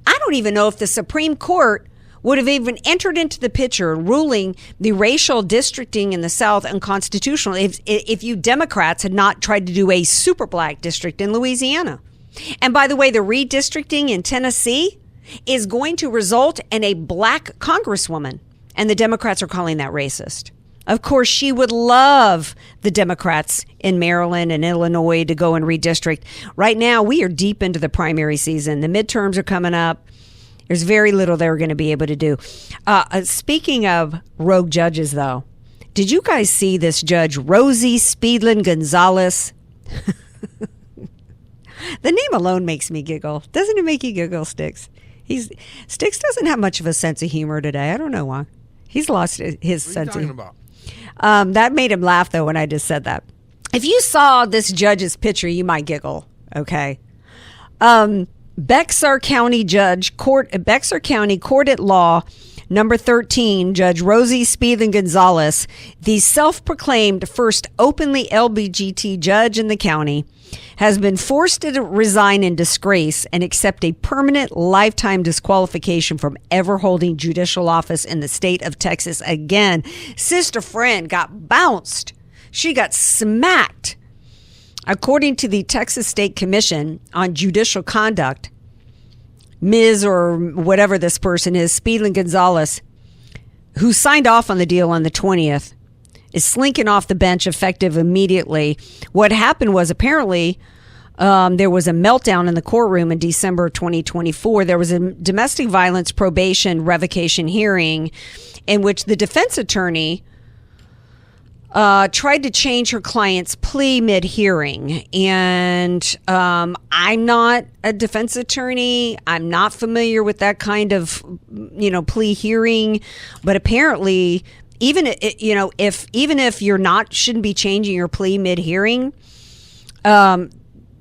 Speaker 2: I don't even know if the Supreme Court would have even entered into the picture ruling the racial districting in the South unconstitutional if you Democrats had not tried to do a super black district in Louisiana. And by the way, the redistricting in Tennessee is going to result in a black congresswoman, and the Democrats are calling that racist. Of course, she would love the Democrats in Maryland and Illinois to go and redistrict. Right now, we are deep into the primary season. The midterms are coming up. There's very little they're going to be able to do. Speaking of rogue judges, though, did you guys see this judge, Rosie Speedlin Gonzalez? The name alone makes me giggle. Doesn't it make you giggle, Sticks? Sticks doesn't have much of a sense of humor today. I don't know why. He's lost his sense of humor. That made him laugh, though, when I just said that. If you saw this judge's picture, you might giggle, okay? Bexar County Court at Law Number 13, Judge Rosie Speedlin Gonzalez, the self-proclaimed first openly LGBT judge in the county, has been forced to resign in disgrace and accept a permanent lifetime disqualification from ever holding judicial office in the state of Texas again. Sister friend got bounced. She got smacked. According to the Texas State Commission on Judicial Conduct, Ms. or whatever this person is, Speedlin Gonzalez, who signed off on the deal on the 20th, is slinking off the bench effective immediately. What happened was apparently there was a meltdown in the courtroom in December 2024. There was a domestic violence probation revocation hearing in which the defense attorney tried to change her client's plea mid-hearing. And I'm not a defense attorney. I'm not familiar with that kind of, plea hearing. But apparently, even if you're not, shouldn't be changing your plea mid-hearing,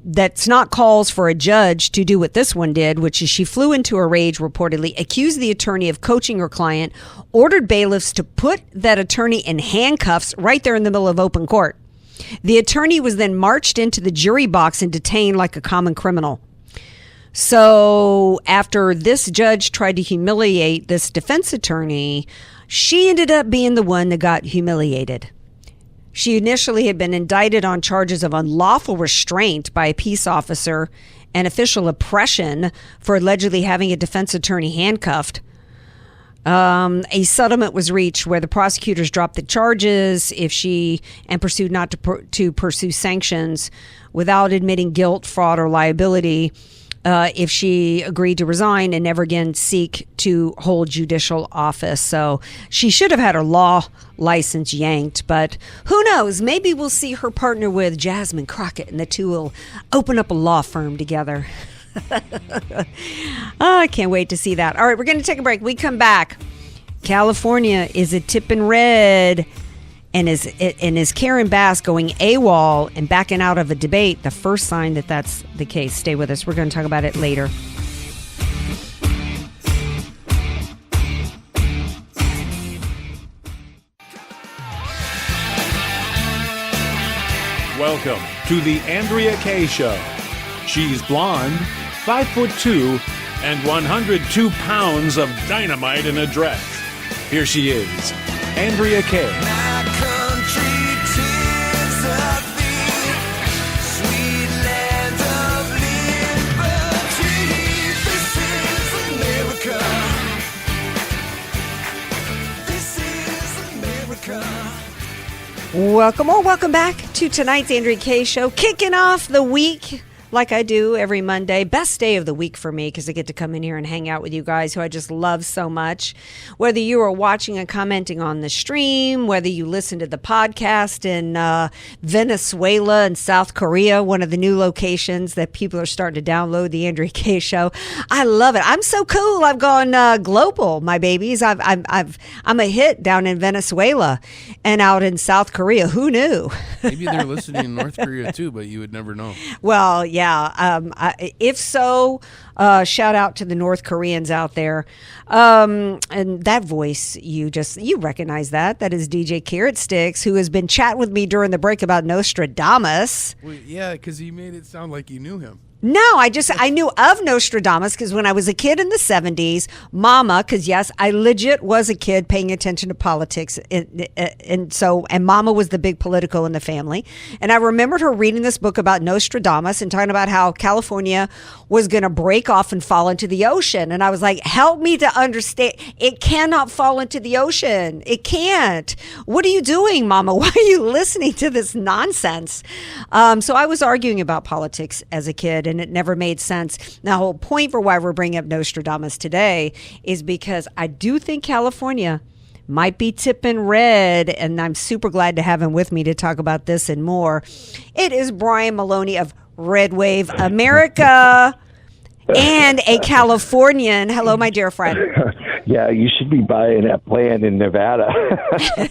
Speaker 2: that's not cause for a judge to do what this one did, which is she flew into a rage, reportedly, accused the attorney of coaching her client, ordered bailiffs to put that attorney in handcuffs right there in the middle of open court. The attorney was then marched into the jury box and detained like a common criminal. So after this judge tried to humiliate this defense attorney, she ended up being the one that got humiliated. She initially had been indicted on charges of unlawful restraint by a peace officer and official oppression for allegedly having a defense attorney handcuffed. A settlement was reached where the prosecutors dropped the charges and pursued not to pursue sanctions without admitting guilt, fraud, or liability. If she agreed to resign and never again seek to hold judicial office. So she should have had her law license yanked, but who knows? Maybe we'll see her partner with Jasmine Crockett and the two will open up a law firm together. I can't wait to see that. All right, we're going to take a break. We come back. California is a tipping red. And is Karen Bass going AWOL and backing out of a debate the first sign that that's the case? Stay with us. We're going to talk about it later.
Speaker 1: Welcome to the Andrea Kaye Show. She's blonde, 5'2", and 102 pounds of dynamite in a dress. Here she is, Andrea Kaye.
Speaker 2: Welcome back to tonight's Andrea Kaye Show, kicking off the week like I do every Monday. Best day of the week for me because I get to come in here and hang out with you guys who I just love so much. Whether you are watching and commenting on the stream, whether you listen to the podcast in Venezuela and South Korea, one of the new locations that people are starting to download the Andrea Kaye Show. I love it. I'm so cool. I've gone global, my babies. I'm a hit down in Venezuela and out in South Korea. Who knew?
Speaker 3: Maybe they're listening in North Korea too, but you would never know.
Speaker 2: Well, yeah. If so, shout out to the North Koreans out there. And that voice, you recognize that. That is DJ Carrot Sticks, who has been chatting with me during the break about Nostradamus.
Speaker 3: Well, yeah, because you made it sound like you knew him.
Speaker 2: No, I knew of Nostradamus because when I was a kid in the 70s, Mama, because yes, I legit was a kid paying attention to politics. And Mama was the big political in the family. And I remembered her reading this book about Nostradamus and talking about how California was going to break off and fall into the ocean. And I was like, help me to understand. It cannot fall into the ocean. It can't. What are you doing, Mama? Why are you listening to this nonsense? So I was arguing about politics as a kid, and it never made sense. Now, the whole point for why we're bringing up Nostradamus today is because I do think California might be tipping red, and I'm super glad to have him with me to talk about this and more. It is Brian Maloney of Red Wave America and a Californian. Hello, my dear friend.
Speaker 11: Yeah, you should be buying that land in Nevada.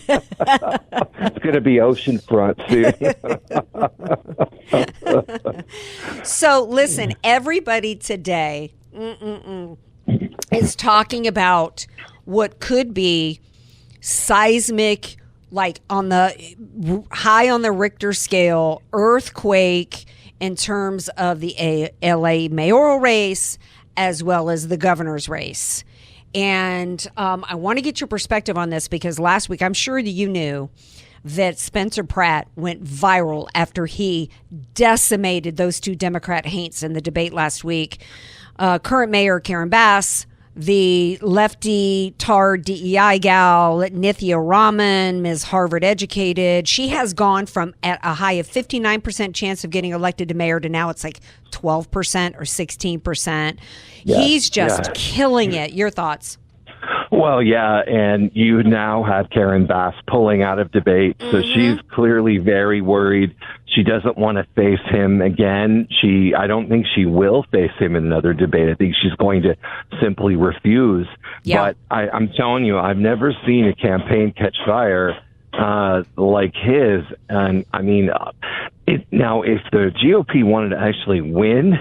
Speaker 11: It's going to be oceanfront soon.
Speaker 2: So listen, everybody today is talking about what could be seismic, like high on the Richter scale, earthquake in terms of the LA mayoral race as well as the governor's race. And I want to get your perspective on this because last week, I'm sure that you knew that Spencer Pratt went viral after he decimated those two Democrat haints in the debate last week. Current Mayor Karen Bass, the lefty tar DEI gal, Nithya Raman, Ms. Harvard educated. She has gone from at a high of 59% chance of getting elected to mayor to now it's like 12% or 16%.
Speaker 11: Yeah,
Speaker 2: He's just killing it. Your thoughts?
Speaker 11: Well, yeah, and you now have Karen Bass pulling out of debate, so she's clearly very worried. She doesn't want to face him again. I don't think she will face him in another debate. I think she's going to simply refuse. Yeah. But I'm telling you, I've never seen a campaign catch fire like his. And I mean, now if the GOP wanted to actually win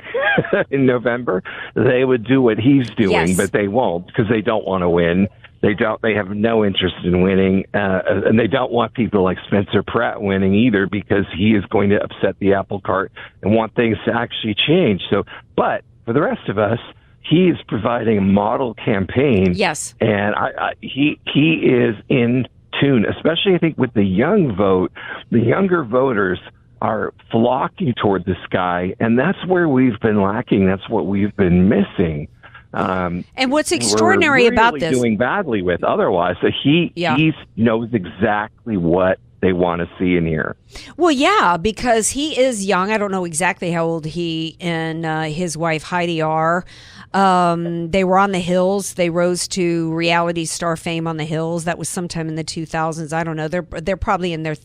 Speaker 11: in November, they would do what he's doing, but they won't because they don't want to win. They have no interest in winning, and they don't want people like Spencer Pratt winning either because he is going to upset the apple cart and want things to actually change. So, but for the rest of us, he is providing a model campaign.
Speaker 2: Yes.
Speaker 11: And he is in tune, especially I think with the young vote. The younger voters are flocking toward this guy, and that's where we've been lacking. That's what we've been missing.
Speaker 2: And what's extraordinary about this,
Speaker 11: doing badly with otherwise, so he knows exactly what they want to see and hear.
Speaker 2: Well, yeah, because he is young. I don't know exactly how old he and his wife Heidi are. They were on The Hills. They rose to reality star fame on The Hills. That was sometime in the 2000s. I don't know. They're probably in their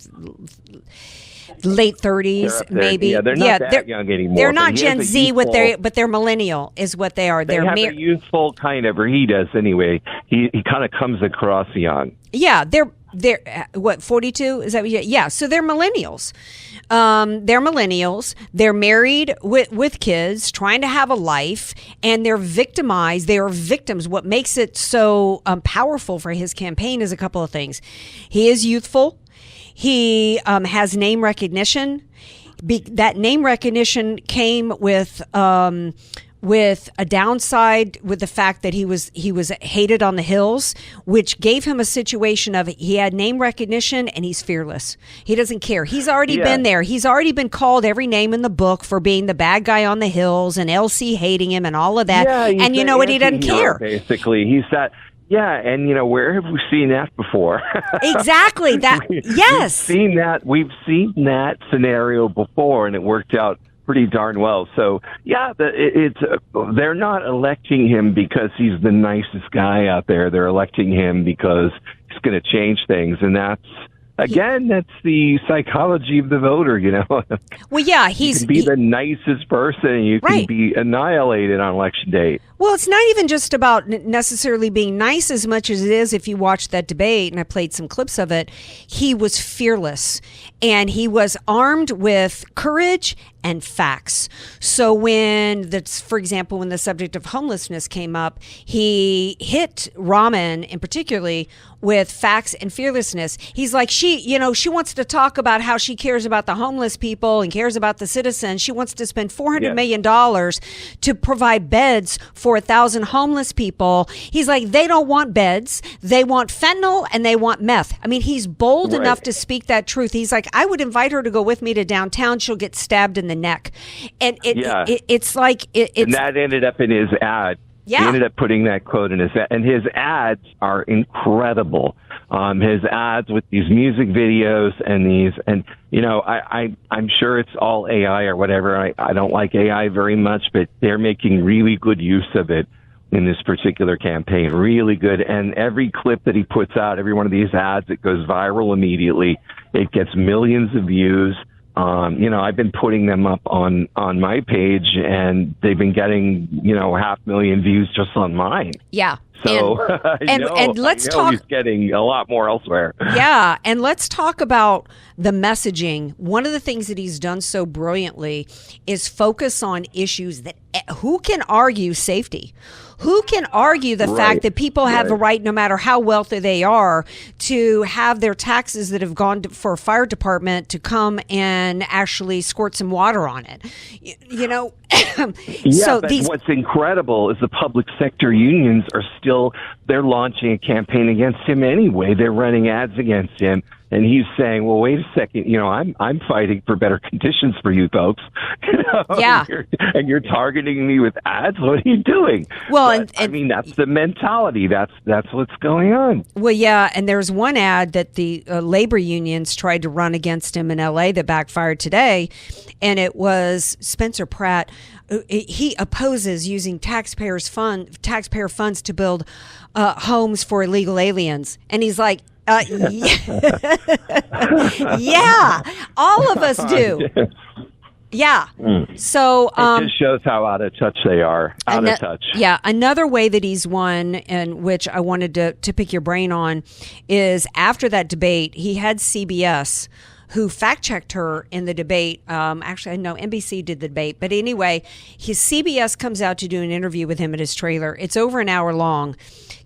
Speaker 2: late 30s, maybe.
Speaker 11: Yeah, they're not that young anymore.
Speaker 2: They're not Gen Z, but they're millennial, is what they are.
Speaker 11: They have a youthful kind of, or he does anyway. He kind of comes across young.
Speaker 2: Yeah, they're what, 42? Is that what yeah, so they're millennials. They're millennials. They're married with kids, trying to have a life, and they're victimized. They are victims. What makes it so powerful for his campaign is a couple of things. He is youthful. He has name recognition. That name recognition came with a downside, with the fact that he was hated on The Hills, which gave him a situation of he had name recognition and he's fearless. He doesn't care. He's already been there. He's already been called every name in the book for being the bad guy on The Hills and LC hating him and all of that. Yeah, and you know what? He doesn't care.
Speaker 11: Basically, he's that. Yeah, and where have we seen that before?
Speaker 2: Exactly. Yes.
Speaker 11: We've seen that scenario before, and it worked out pretty darn well. So, yeah, they're not electing him because he's the nicest guy out there. They're electing him because he's going to change things, and that's the psychology of the voter,
Speaker 2: Well, yeah,
Speaker 11: you can be the nicest person, and you can be annihilated on election day.
Speaker 2: Well, it's not even just about necessarily being nice as much as it is, if you watch that debate, and I played some clips of it, he was fearless, and he was armed with courage and facts. So for example, when the subject of homelessness came up, he hit Raman in particularly with facts and fearlessness. He's like, she wants to talk about how she cares about the homeless people and cares about the citizens. She wants to spend $400 million to provide beds for 1,000 homeless people. He's like, they don't want beds. They want fentanyl and they want meth. I mean, he's bold enough to speak that truth. He's like, I would invite her to go with me to downtown. She'll get stabbed in the neck. And it's like...
Speaker 11: and that ended up in his ad.
Speaker 2: Yeah.
Speaker 11: He ended up putting that quote in his ad. And his ads are incredible. His ads with these music videos and I'm sure it's all AI or whatever. I don't like AI very much, but they're making really good use of it in this particular campaign. Really good. And every clip that he puts out, every one of these ads, it goes viral immediately. It gets millions of views. I've been putting them up on my page, and they've been getting, 500,000 views just on mine.
Speaker 2: Yeah.
Speaker 11: So
Speaker 2: and let's
Speaker 11: I know
Speaker 2: talk.
Speaker 11: He's getting a lot more elsewhere.
Speaker 2: Yeah, and let's talk about the messaging. One of the things that he's done so brilliantly is focus on issues that who can argue safety? Who can argue the fact that people have a right, no matter how wealthy they are, to have their taxes that have gone for a fire department to come and actually squirt some water on it? You know,
Speaker 11: so what's incredible is the public sector unions are still, they're launching a campaign against him anyway. They're running ads against him. And he's saying, well, wait a second, you know, I'm fighting for better conditions for you folks. You know?
Speaker 2: Yeah.
Speaker 11: And you're targeting me with ads. What are you doing?
Speaker 2: Well,
Speaker 11: I mean, that's the mentality. That's what's going on.
Speaker 2: Well, yeah. And there's one ad that the labor unions tried to run against him in L.A. that backfired today. And it was Spencer Pratt. He opposes using taxpayer funds to build homes for illegal aliens. And he's like, yeah, all of us do. Yeah. So
Speaker 11: it just shows how out of touch they are. Out of touch.
Speaker 2: Yeah. Another way that he's won, and which I wanted to pick your brain on, is after that debate, he had CBS, who fact-checked her in the debate. Actually, I know NBC did the debate. But anyway, his CBS comes out to do an interview with him at his trailer. It's over an hour long.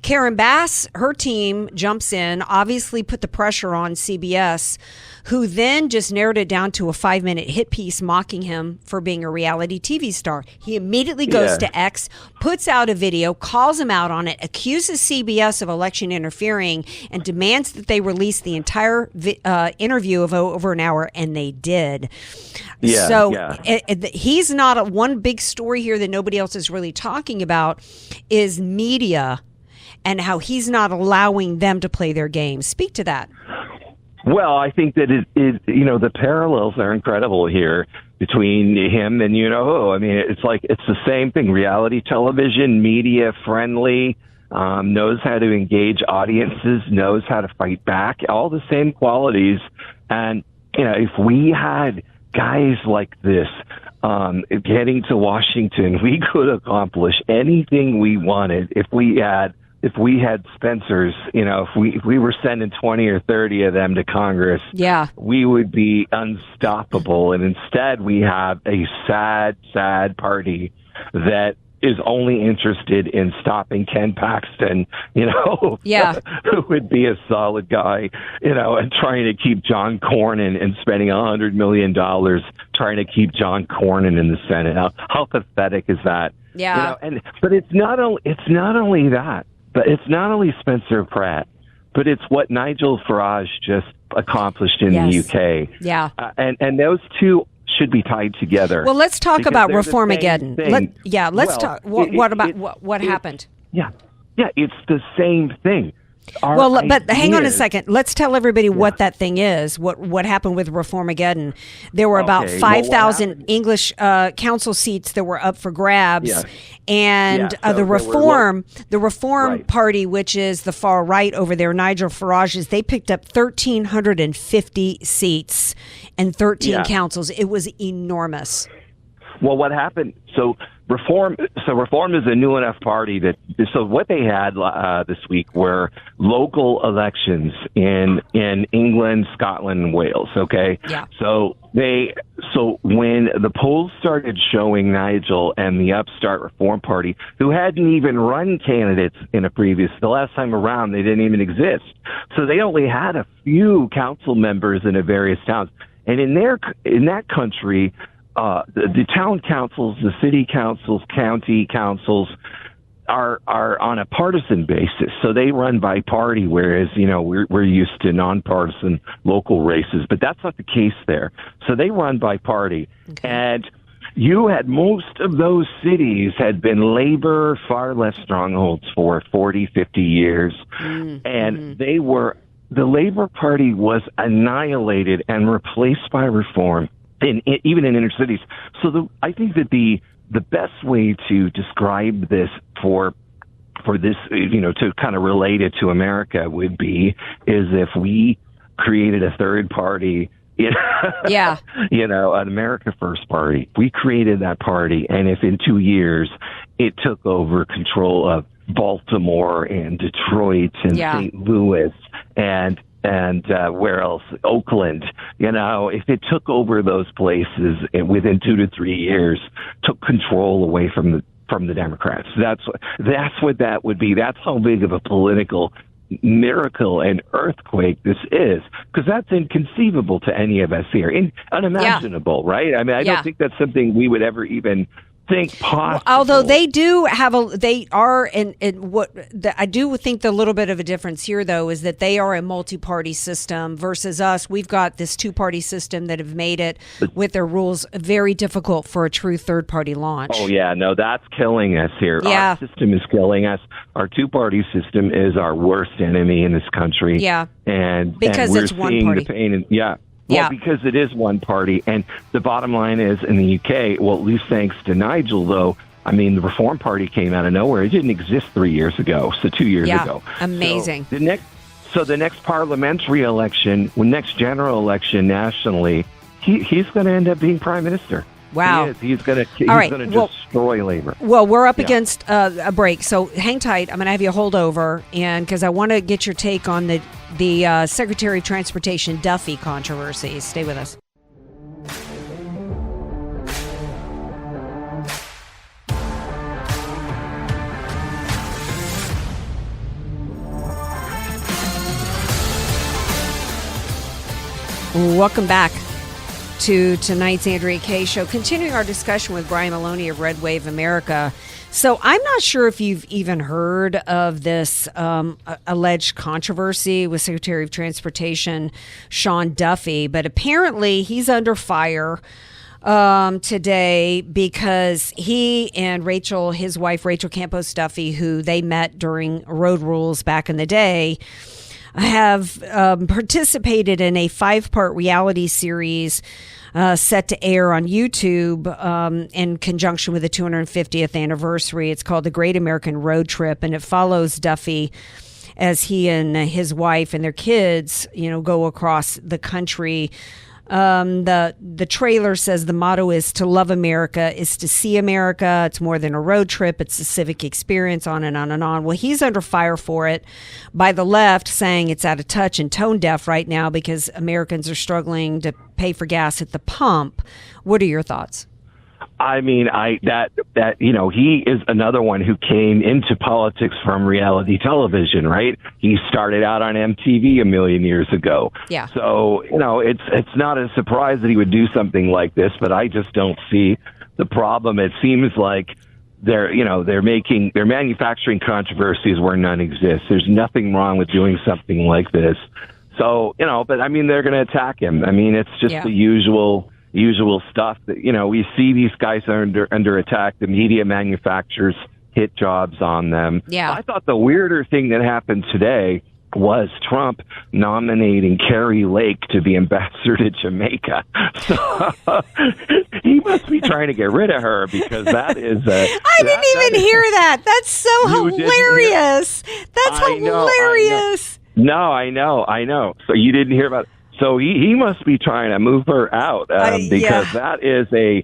Speaker 2: Karen Bass, her team jumps in, obviously put the pressure on CBS, who then just narrowed it down to a 5-minute hit piece mocking him for being a reality TV star. He immediately goes to X, puts out a video, calls him out on it, accuses CBS of election interfering, and demands that they release the entire interview of over an hour, and they did.
Speaker 11: Yeah,
Speaker 2: so he's not one big story here that nobody else is really talking about is media and how he's not allowing them to play their game. Speak to that.
Speaker 11: Well, I think that you know, the parallels are incredible here between him and you know who. I mean, it's like it's the same thing. Reality television, media friendly, knows how to engage audiences, knows how to fight back, all the same qualities. And, you know, if we had guys like this getting to Washington, we could accomplish anything we wanted if we had Spencers, you know, if we were sending 20 or 30 of them to Congress, we would be unstoppable. And instead we have a sad party that is only interested in stopping Ken Paxton, you know, who would be a solid guy, you know, and trying to keep John Cornyn and spending $100 million trying to keep John Cornyn in the Senate. How pathetic is that?
Speaker 2: Yeah.
Speaker 11: You know, but it's not only that. But it's not only Spencer Pratt, but it's what Nigel Farage just accomplished in the UK.
Speaker 2: Yeah.
Speaker 11: And those two should be tied together.
Speaker 2: Well, let's talk about Reformageddon. Let's talk. What happened?
Speaker 11: Yeah, it's the same thing.
Speaker 2: But hang on a second. Let's tell everybody what that thing is. What happened with Reformageddon? There were about 5,000 English council seats that were up for grabs, and the Reform Party, which is the far right over there, Nigel Farage's, they picked up 1,350 seats and 13 councils. It was enormous.
Speaker 11: Well, what happened? So Reform is a new enough party that. So what they had this week were local elections in England, Scotland, and Wales. Okay. Yeah. So when the polls started showing Nigel and the upstart Reform Party, who hadn't even run candidates the last time around, they didn't even exist. So they only had a few council members in various towns, and in that country. The town councils, the city councils, county councils are on a partisan basis. So they run by party, whereas, you know, we're used to nonpartisan local races, but that's not the case there. So they run by party. Okay. And you had most of those cities had been labor, far left strongholds for 40, 50 years. And the Labor Party was annihilated and replaced by Reform. Even in inner cities. So I think that the best way to describe this for this, you know, to kind of relate it to America would be is if we created a third party, you know, an America First party. We created that party, and if in 2 years it took over control of Baltimore and Detroit and St. Louis and where else? Oakland. If it took over those places and within 2 to 3 years, took control away from the Democrats. That's what that would be. That's how big of a political miracle and earthquake this is, because that's inconceivable to any of us here. Unimaginable, right? I mean, I don't think that's something we would ever even think possible.
Speaker 2: Although they do have I do think the little bit of a difference here, though, is that they are a multi-party system versus us. We've got this two-party system that have made it, with their rules, very difficult for a true third-party launch.
Speaker 11: Oh, yeah. No, that's killing us here.
Speaker 2: Yeah.
Speaker 11: Our system is killing us. Our two-party system is our worst enemy in this country.
Speaker 2: Yeah.
Speaker 11: And
Speaker 2: because
Speaker 11: we're
Speaker 2: it's one
Speaker 11: seeing
Speaker 2: party.
Speaker 11: the pain. Well, because it is one party. And the bottom line is, in the UK, well, at least thanks to Nigel, though, I mean, the Reform Party came out of nowhere. It didn't exist 3 years ago, so 2 years ago.
Speaker 2: Amazing.
Speaker 11: So the next parliamentary election, next general election nationally, he's going to end up being prime minister.
Speaker 2: Wow.
Speaker 11: He's going to destroy labor.
Speaker 2: Well, we're up against a break, so hang tight. I'm going to have you hold over, and because I want to get your take on the Secretary of Transportation Duffy controversy. Stay with us. Welcome back to tonight's Andrea Kaye Show, continuing our discussion with Brian Maloney of Red Wave America. So I'm not sure if you've even heard of this alleged controversy with Secretary of Transportation Sean Duffy, but apparently he's under fire today because he and Rachel, his wife, Rachel Campos Duffy, who they met during Road Rules back in the day, have participated in a 5-part reality series set to air on YouTube in conjunction with the 250th anniversary. It's called The Great American Road Trip, and it follows Duffy as he and his wife and their kids, go across the country. The trailer says the motto is to love America is to see America. It's more than a road trip. It's a civic experience, on and on and on. Well, he's under fire for it by the left, saying it's out of touch and tone deaf right now because Americans are struggling to pay for gas at the pump. What are your thoughts?
Speaker 11: I mean, he is another one who came into politics from reality television, right? He started out on MTV a million years ago.
Speaker 2: Yeah.
Speaker 11: So, it's not a surprise that he would do something like this, but I just don't see the problem. It seems like they're manufacturing controversies where none exist. There's nothing wrong with doing something like this. So, but I mean, they're going to attack him. I mean, it's just the usual stuff that, we see these guys are under attack. The media manufacturers hit jobs on them.
Speaker 2: Yeah.
Speaker 11: I thought the weirder thing that happened today was Trump nominating Carrie Lake to be ambassador to Jamaica. So he must be trying to get rid of her because that is
Speaker 2: I didn't even hear that. That's so hilarious. That's hilarious.
Speaker 11: No, I know. So you didn't hear about it. So he must be trying to move her out because that is a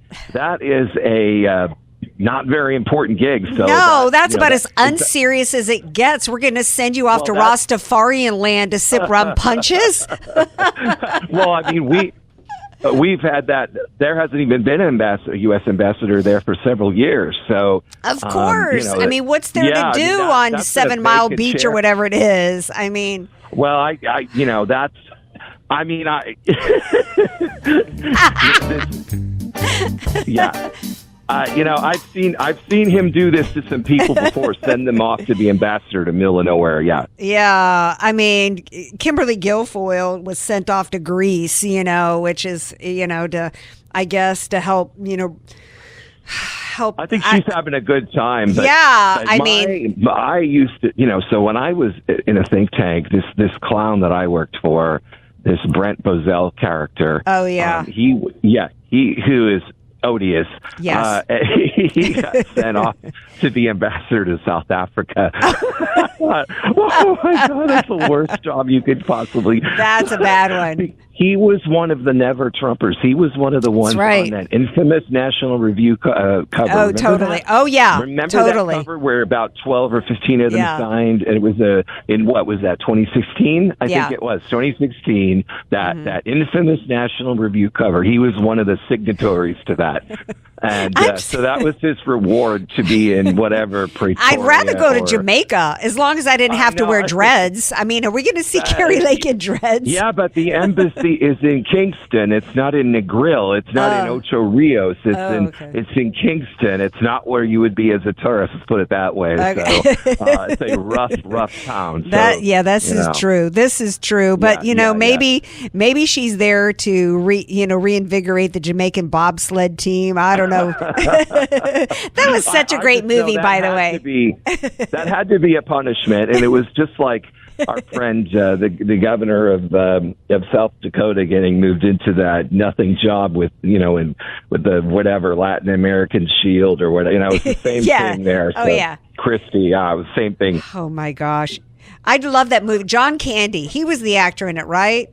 Speaker 11: not very important gig. So
Speaker 2: that's about as unserious as it gets. We're going to send you off to Rastafarian land to sip rum punches.
Speaker 11: Well, I mean, we've had that. There hasn't even been a U.S. ambassador there for several years. So
Speaker 2: of course, I mean, what's there to do on 7 Mile Beach or whatever it is? I mean,
Speaker 11: well, that's. I mean, yeah. I've seen him do this to some people before, send them off to be ambassador to middle of nowhere. Yeah.
Speaker 2: Yeah. I mean, Kimberly Guilfoyle was sent off to Greece, which is, to help, help.
Speaker 11: I think she's having a good time. But, I used to, so when I was in a think tank, this clown that I worked for, this Brent Bozell character.
Speaker 2: Oh yeah.
Speaker 11: He who is odious.
Speaker 2: Yes.
Speaker 11: He got sent off to be ambassador to South Africa. Oh my God, that's the worst job you could possibly.
Speaker 2: That's a bad one.
Speaker 11: He was one of the never Trumpers. He was one of the ones on that infamous National Review cover.
Speaker 2: Oh,
Speaker 11: Remember
Speaker 2: totally.
Speaker 11: that?
Speaker 2: Oh, yeah.
Speaker 11: Remember
Speaker 2: totally.
Speaker 11: that cover where about 12 or 15 of them signed, and it was in what was that, 2016? I think it was 2016. That infamous National Review cover. He was one of the signatories to that. And so that was his reward to be in whatever Pretoria.
Speaker 2: I'd rather go to Jamaica as long as I didn't have to wear dreads. I mean, are we going to see Carrie Lake in dreads?
Speaker 11: Yeah, but the embassy is in Kingston. It's not in Negril. It's not in Ocho Rios. It's in Kingston. It's not where you would be as a tourist. Let's put it that way.
Speaker 2: Okay.
Speaker 11: So it's a rough town. So,
Speaker 2: this is true. This is true. But maybe she's there to reinvigorate the Jamaican bobsled team. I don't know. That was such a great movie, by the way.
Speaker 11: That had to be a punishment, and it was just like our friend, the governor of South Dakota, getting moved into that nothing job with with the whatever Latin American Shield or whatever. It was the same thing there. So, Christie, it was the same thing.
Speaker 2: Oh my gosh, I love that movie. John Candy, he was the actor in it, right?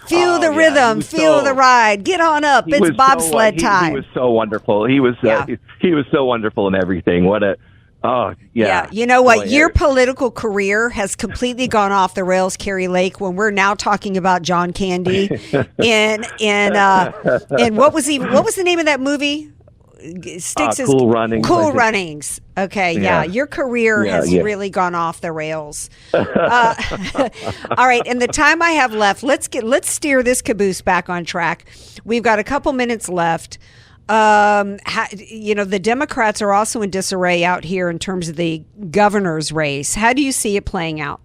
Speaker 2: Feel the rhythm, feel the ride. Get on up. It's bobsled time.
Speaker 11: He was so wonderful. He was so wonderful in everything.
Speaker 2: You know what? Your political career has completely gone off the rails, Carrie Lake, when we're now talking about John Candy and what was the name of that movie?
Speaker 11: Cool Runnings.
Speaker 2: Cool Runnings. Okay, your career has really gone off the rails. All right, in the time I have left, let's steer this caboose back on track. We've got a couple minutes left. The Democrats are also in disarray out here in terms of the governor's race. How do you see it playing out?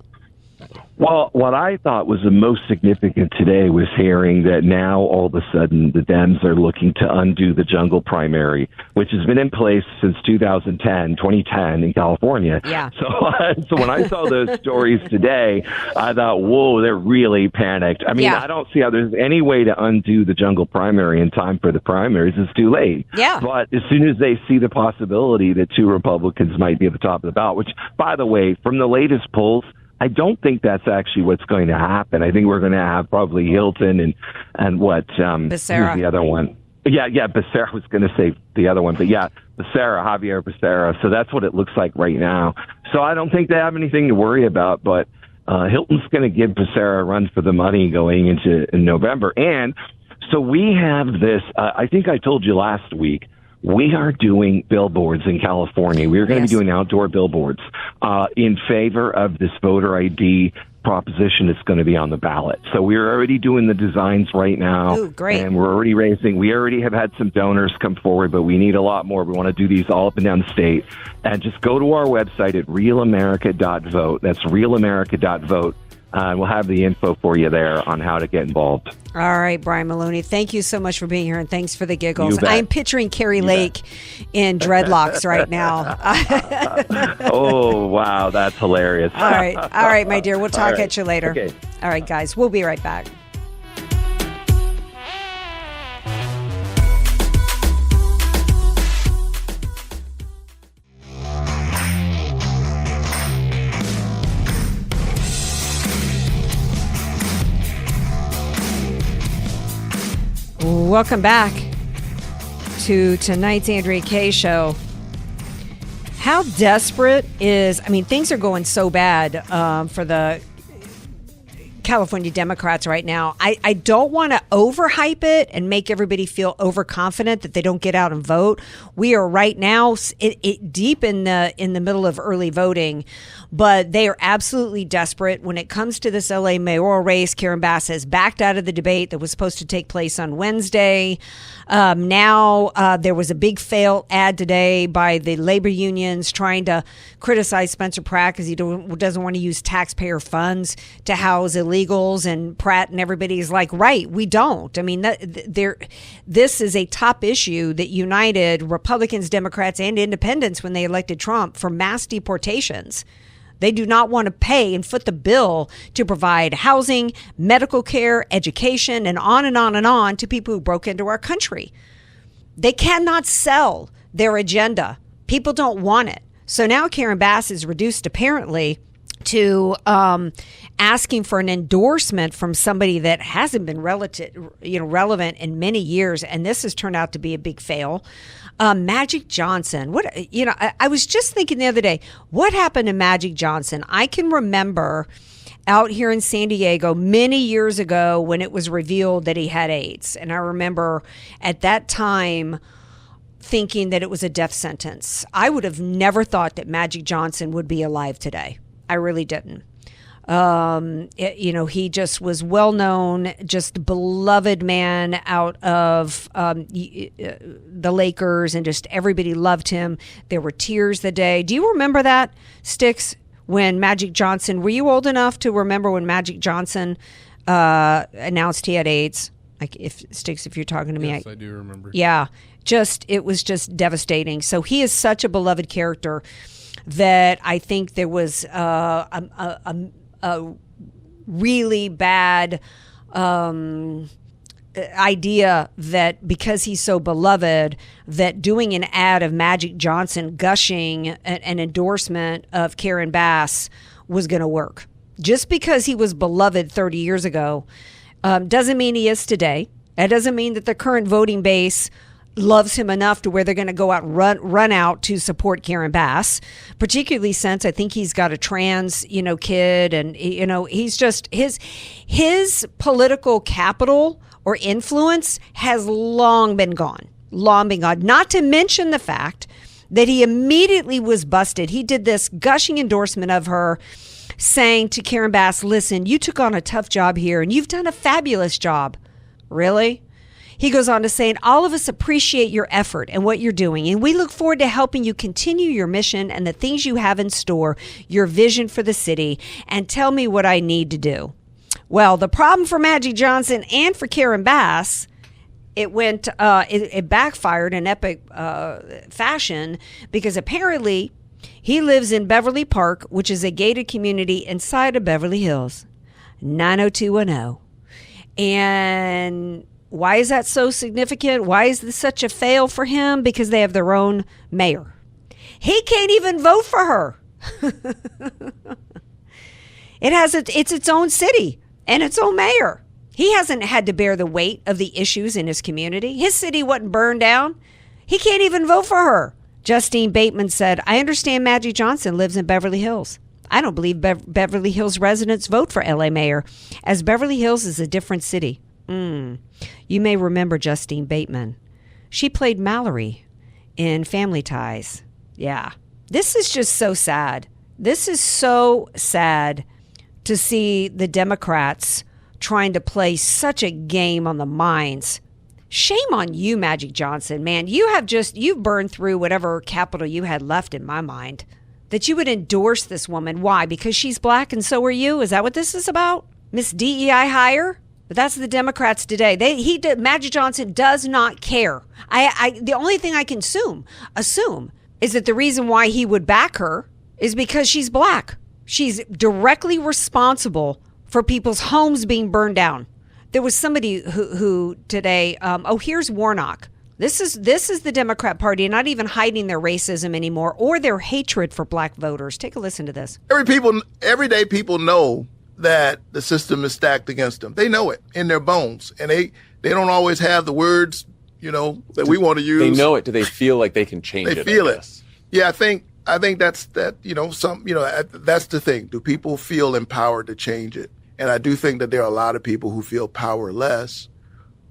Speaker 11: Well, what I thought was the most significant today was hearing that now all of a sudden the Dems are looking to undo the jungle primary, which has been in place since 2010 in California.
Speaker 2: Yeah.
Speaker 11: So when I saw those stories today, I thought, whoa, they're really panicked. I mean, I don't see how there's any way to undo the jungle primary in time for the primaries. It's too late.
Speaker 2: Yeah.
Speaker 11: But as soon as they see the possibility that two Republicans might be at the top of the ballot, which, by the way, from the latest polls, I don't think that's actually what's going to happen. I think we're going to have probably Hilton and
Speaker 2: Becerra.
Speaker 11: Who's the other one? Yeah, Becerra. I was going to say the other one, but Javier Becerra. So that's what it looks like right now. So I don't think they have anything to worry about, but Hilton's going to give Becerra a run for the money going into November. And so we have this, I think I told you last week, we are doing billboards in California. We're going to be doing outdoor billboards in favor of this voter ID proposition that's going to be on the ballot. So we're already doing the designs right now.
Speaker 2: Ooh, great.
Speaker 11: And we're already raising. We already have had some donors come forward, but we need a lot more. We want to do these all up and down the state. And just go to our website at realamerica.vote. That's realamerica.vote. We'll have the info for you there on how to get involved.
Speaker 2: All right, Brian Maloney, thank you so much for being here, and thanks for the giggles.
Speaker 11: You bet.
Speaker 2: I'm picturing Carrie Lake in dreadlocks right now.
Speaker 11: Oh, wow, that's hilarious.
Speaker 2: All right, my dear. We'll talk at you later.
Speaker 11: Okay.
Speaker 2: All right, guys, we'll be right back. Welcome back to tonight's Andrea Kaye Show. How desperate things are going so bad for the California Democrats right now. I don't want to overhype it and make everybody feel overconfident that they don't get out and vote. We are right now deep in the middle of early voting, but they are absolutely desperate. When it comes to this LA mayoral race, Karen Bass has backed out of the debate that was supposed to take place on Wednesday. Now there was a big fail ad today by the labor unions trying to criticize Spencer Pratt because he doesn't want to use taxpayer funds to house illegals, and Pratt and everybody is like, right, we don't. I mean, this is a top issue that united Republicans, Democrats, and independents when they elected Trump for mass deportations. They do not want to pay and foot the bill to provide housing, medical care, education, and on and on and on to people who broke into our country. They cannot sell their agenda. People don't want it. So now Karen Bass is reduced, apparently, to asking for an endorsement from somebody that hasn't been relevant in many years, and this has turned out to be a big fail. Magic Johnson. I was just thinking the other day, what happened to Magic Johnson? I can remember out here in San Diego many years ago when it was revealed that he had AIDS, and I remember at that time thinking that it was a death sentence. I would have never thought that Magic Johnson would be alive today. I really didn't. He just was well known, just beloved man out of the Lakers, and just everybody loved him. There were tears the day. Do you remember that, Sticks, when Magic Johnson, were you old enough to remember when Magic Johnson announced he had AIDS? Like, if you're talking to me.
Speaker 3: Yes, I do remember.
Speaker 2: Yeah, it was just devastating. So he is such a beloved character that I think there was a really bad idea that because he's so beloved, that doing an ad of Magic Johnson gushing an endorsement of Karen Bass was going to work. Just because he was beloved 30 years ago doesn't mean he is today. That doesn't mean that the current voting base loves him enough to where they're going to go out and run out to support Karen Bass, particularly since I think he's got a trans, kid, and he's just his political capital or influence has long been gone. Not to mention the fact that he immediately was busted. He did this gushing endorsement of her, saying to Karen Bass, "Listen, you took on a tough job here, and you've done a fabulous job." Really? He goes on to say, "And all of us appreciate your effort and what you're doing, and we look forward to helping you continue your mission and the things you have in store, your vision for the city, and tell me what I need to do." Well, the problem for Magic Johnson and for Karen Bass, it backfired in epic fashion, because apparently he lives in Beverly Park, which is a gated community inside of Beverly Hills, 90210. And why is that so significant? Why is this such a fail for him? Because they have their own mayor. He can't even vote for her. It's its own city and its own mayor. He hasn't had to bear the weight of the issues in his community. His city wasn't burned down. He can't even vote for her. Justine Bateman said, "I understand Magic Johnson lives in Beverly Hills. I don't believe Beverly Hills residents vote for LA mayor, as Beverly Hills is a different city." You may remember Justine Bateman. She played Mallory in Family Ties. Yeah. This is just so sad. This is so sad to see the Democrats trying to play such a game on the minds. Shame on you, Magic Johnson, man. You've burned through whatever capital you had left, in my mind. That you would endorse this woman. Why? Because she's black and so are you? Is that what this is about? Miss DEI hire? But that's the Democrats today. Magic Johnson does not care. The only thing I can assume is that the reason why he would back her is because she's black. She's directly responsible for people's homes being burned down. There was somebody who today, here's Warnock. This is the Democrat Party not even hiding their racism anymore or their hatred for black voters. Take a listen to this.
Speaker 12: Everyday people know that the system is stacked against them. They know it in their bones, and they don't always have the words, that we want to use.
Speaker 13: They know it. Do they feel like they can change it?
Speaker 12: They feel it. Yeah, I think that's that's the thing. Do people feel empowered to change it? And I do think that there are a lot of people who feel powerless,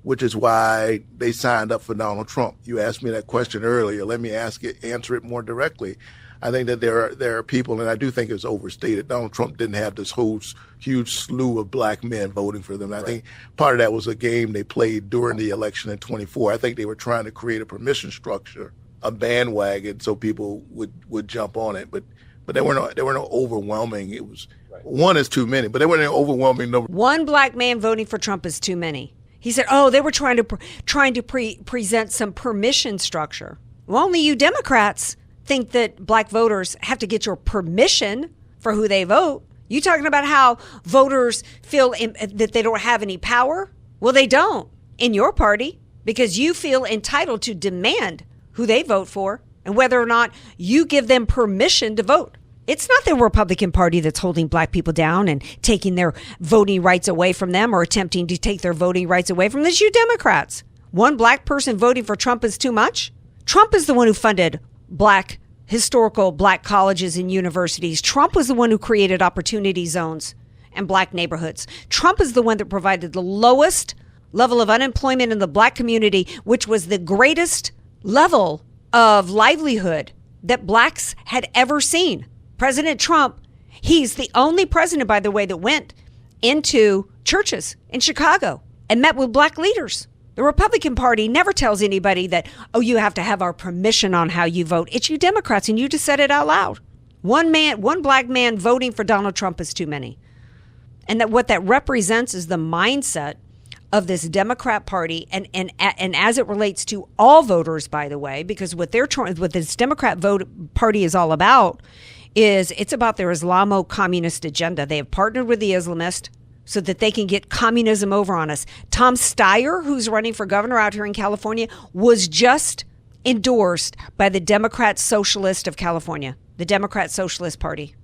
Speaker 12: which is why they signed up for Donald Trump. You asked me that question earlier. Let me answer it more directly. I think that there are people, and I do think it's overstated. Donald Trump didn't have this whole huge slew of black men voting for them. I think part of that was a game they played during the election in 24. I think they were trying to create a permission structure, a bandwagon, so people would jump on it. But there were no overwhelming. It was one is too many, but there weren't an overwhelming number.
Speaker 2: One black man voting for Trump is too many. He said, they were trying to present some permission structure. Well, only you Democrats think that black voters have to get your permission for who they vote. You talking about how voters feel that they don't have any power? Well, they don't in your party, because you feel entitled to demand who they vote for and whether or not you give them permission to vote. It's not the Republican Party that's holding black people down and taking their voting rights away from them or attempting to take their voting rights away from them. It's you Democrats. One black person voting for Trump is too much. Trump is the one who funded historical black colleges and universities. Trump was the one who created opportunity zones and black neighborhoods. Trump is the one that provided the lowest level of unemployment in the black community, which was the greatest level of livelihood that blacks had ever seen. President Trump, he's the only president, by the way, that went into churches in Chicago and met with black leaders. The Republican Party never tells anybody that, oh, you have to have our permission on how you vote. It's you Democrats, and you just said it out loud. One black man voting for Donald Trump is too many. And that what that represents is the mindset of this Democrat Party, and as it relates to all voters, by the way, because what this Democrat Party is all about is it's about their Islamo-communist agenda. They have partnered with the Islamists so that they can get communism over on us. Tom Steyer, who's running for governor out here in California, was just endorsed by the Democrat Socialist of California, the Democrat Socialist Party.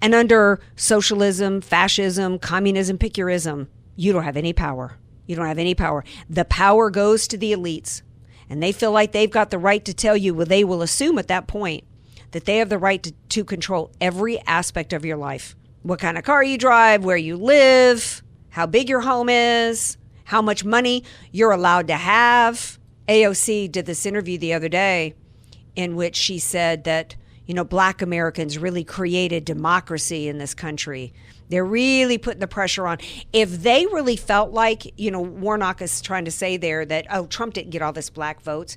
Speaker 2: And under socialism, fascism, communism, pick your ism, you don't have any power. You don't have any power. The power goes to the elites, and they feel like they've got the right to tell you, well, they will assume at that point that they have the right to control every aspect of your life. What kind of car you drive, where you live, how big your home is, how much money you're allowed to have. AOC did this interview the other day in which she said that, black Americans really created democracy in this country. They're really putting the pressure on. If they really felt like, Warnock is trying to say there that, oh, Trump didn't get all this black votes.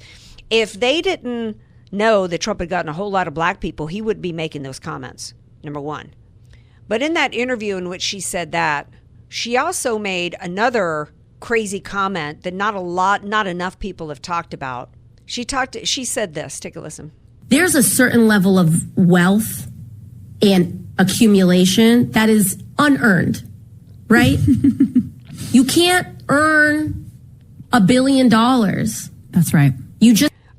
Speaker 2: If they didn't know that Trump had gotten a whole lot of black people, he wouldn't be making those comments, number one. But in that interview in which she said that, she also made another crazy comment that not enough people have talked about. She said this, take a listen.
Speaker 14: There's a certain level of wealth and accumulation that is unearned, right? You can't earn $1 billion.
Speaker 15: That's right.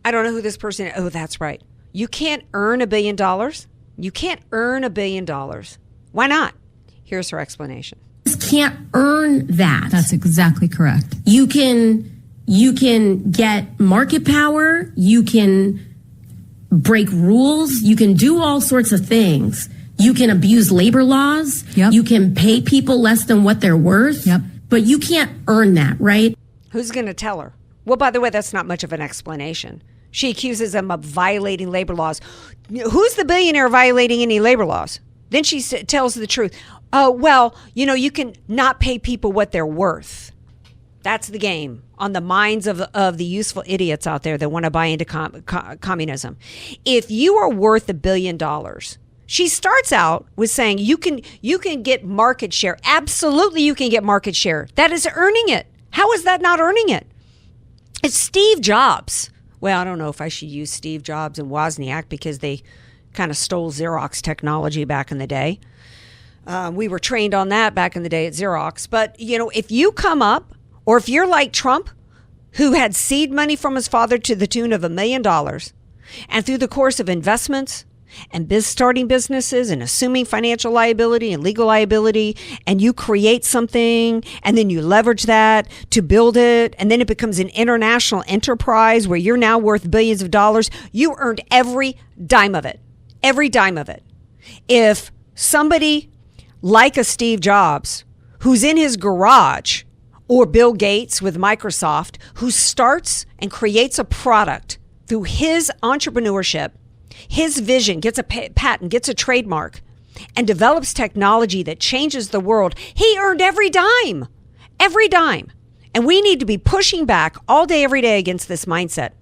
Speaker 2: I don't know who this person is. Oh, that's right. You can't earn $1 billion. You can't earn $1 billion. Why not? Here's her explanation.
Speaker 14: You just can't earn that.
Speaker 15: That's exactly correct.
Speaker 14: You can get market power. You can break rules. You can do all sorts of things. You can abuse labor laws.
Speaker 15: Yep.
Speaker 14: You can pay people less than what they're worth.
Speaker 15: Yep.
Speaker 14: But you can't earn that, right?
Speaker 2: Who's going to tell her? Well, by the way, that's not much of an explanation. She accuses them of violating labor laws. Who's the billionaire violating any labor laws? Then she tells the truth. Oh, well, you can not pay people what they're worth. That's the game on the minds of the useful idiots out there that want to buy into communism. If you are worth $1 billion, she starts out with saying you can get market share. Absolutely, you can get market share. That is earning it. How is that not earning it? It's Steve Jobs. Well, I don't know if I should use Steve Jobs and Wozniak because they kind of stole Xerox technology back in the day. We were trained on that back in the day at Xerox. But, if you come up, or if you're like Trump, who had seed money from his father to the tune of $1 million, and through the course of investments and starting businesses and assuming financial liability and legal liability, and you create something and then you leverage that to build it, and then it becomes an international enterprise where you're now worth billions of dollars, you earned every dime of it. Every dime of it. If somebody like a Steve Jobs, who's in his garage, or Bill Gates with Microsoft, who starts and creates a product through his entrepreneurship, his vision, gets a patent, gets a trademark, and develops technology that changes the world, he earned every dime. Every dime. And we need to be pushing back all day, every day against this mindset.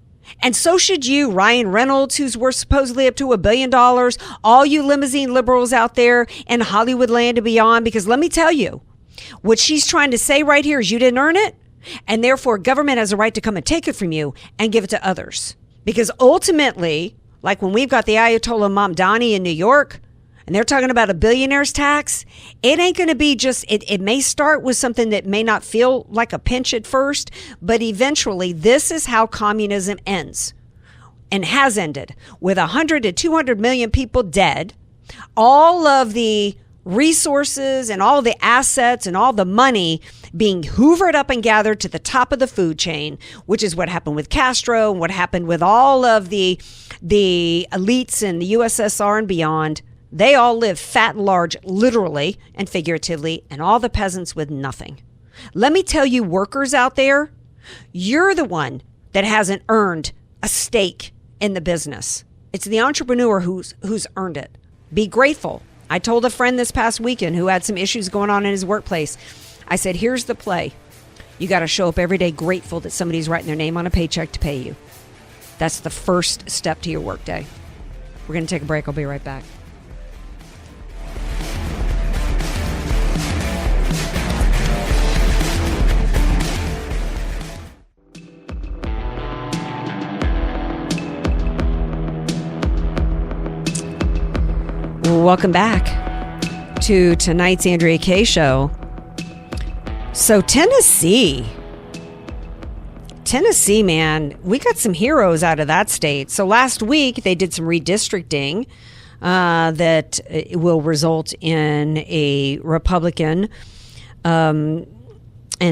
Speaker 2: And so should you, Ryan Reynolds, who's worth supposedly up to $1 billion, all you limousine liberals out there in Hollywood land and beyond, because let me tell you, what she's trying to say right here is you didn't earn it, and therefore government has a right to come and take it from you and give it to others. Because ultimately, like when we've got the Ayatollah Mamdani in New York, and they're talking about a billionaire's tax, it ain't going to be just, it may start with something that may not feel like a pinch at first, but eventually this is how communism ends and has ended, with 100 to 200 million people dead, all of the resources and all the assets and all the money being hoovered up and gathered to the top of the food chain, which is what happened with Castro and what happened with all of the elites in the USSR and beyond. They all live fat and large, literally and figuratively, and all the peasants with nothing. Let me tell you, workers out there, you're the one that hasn't earned a stake in the business. It's the entrepreneur who's earned it. Be grateful. I told a friend this past weekend who had some issues going on in his workplace. I said, here's the play. You got to show up every day grateful that somebody's writing their name on a paycheck to pay you. That's the first step to your workday. We're going to take a break. I'll be right back. Welcome back to tonight's Andrea Kaye Show. So Tennessee, man, we got some heroes out of that state. So last week they did some redistricting that will result in a Republican, and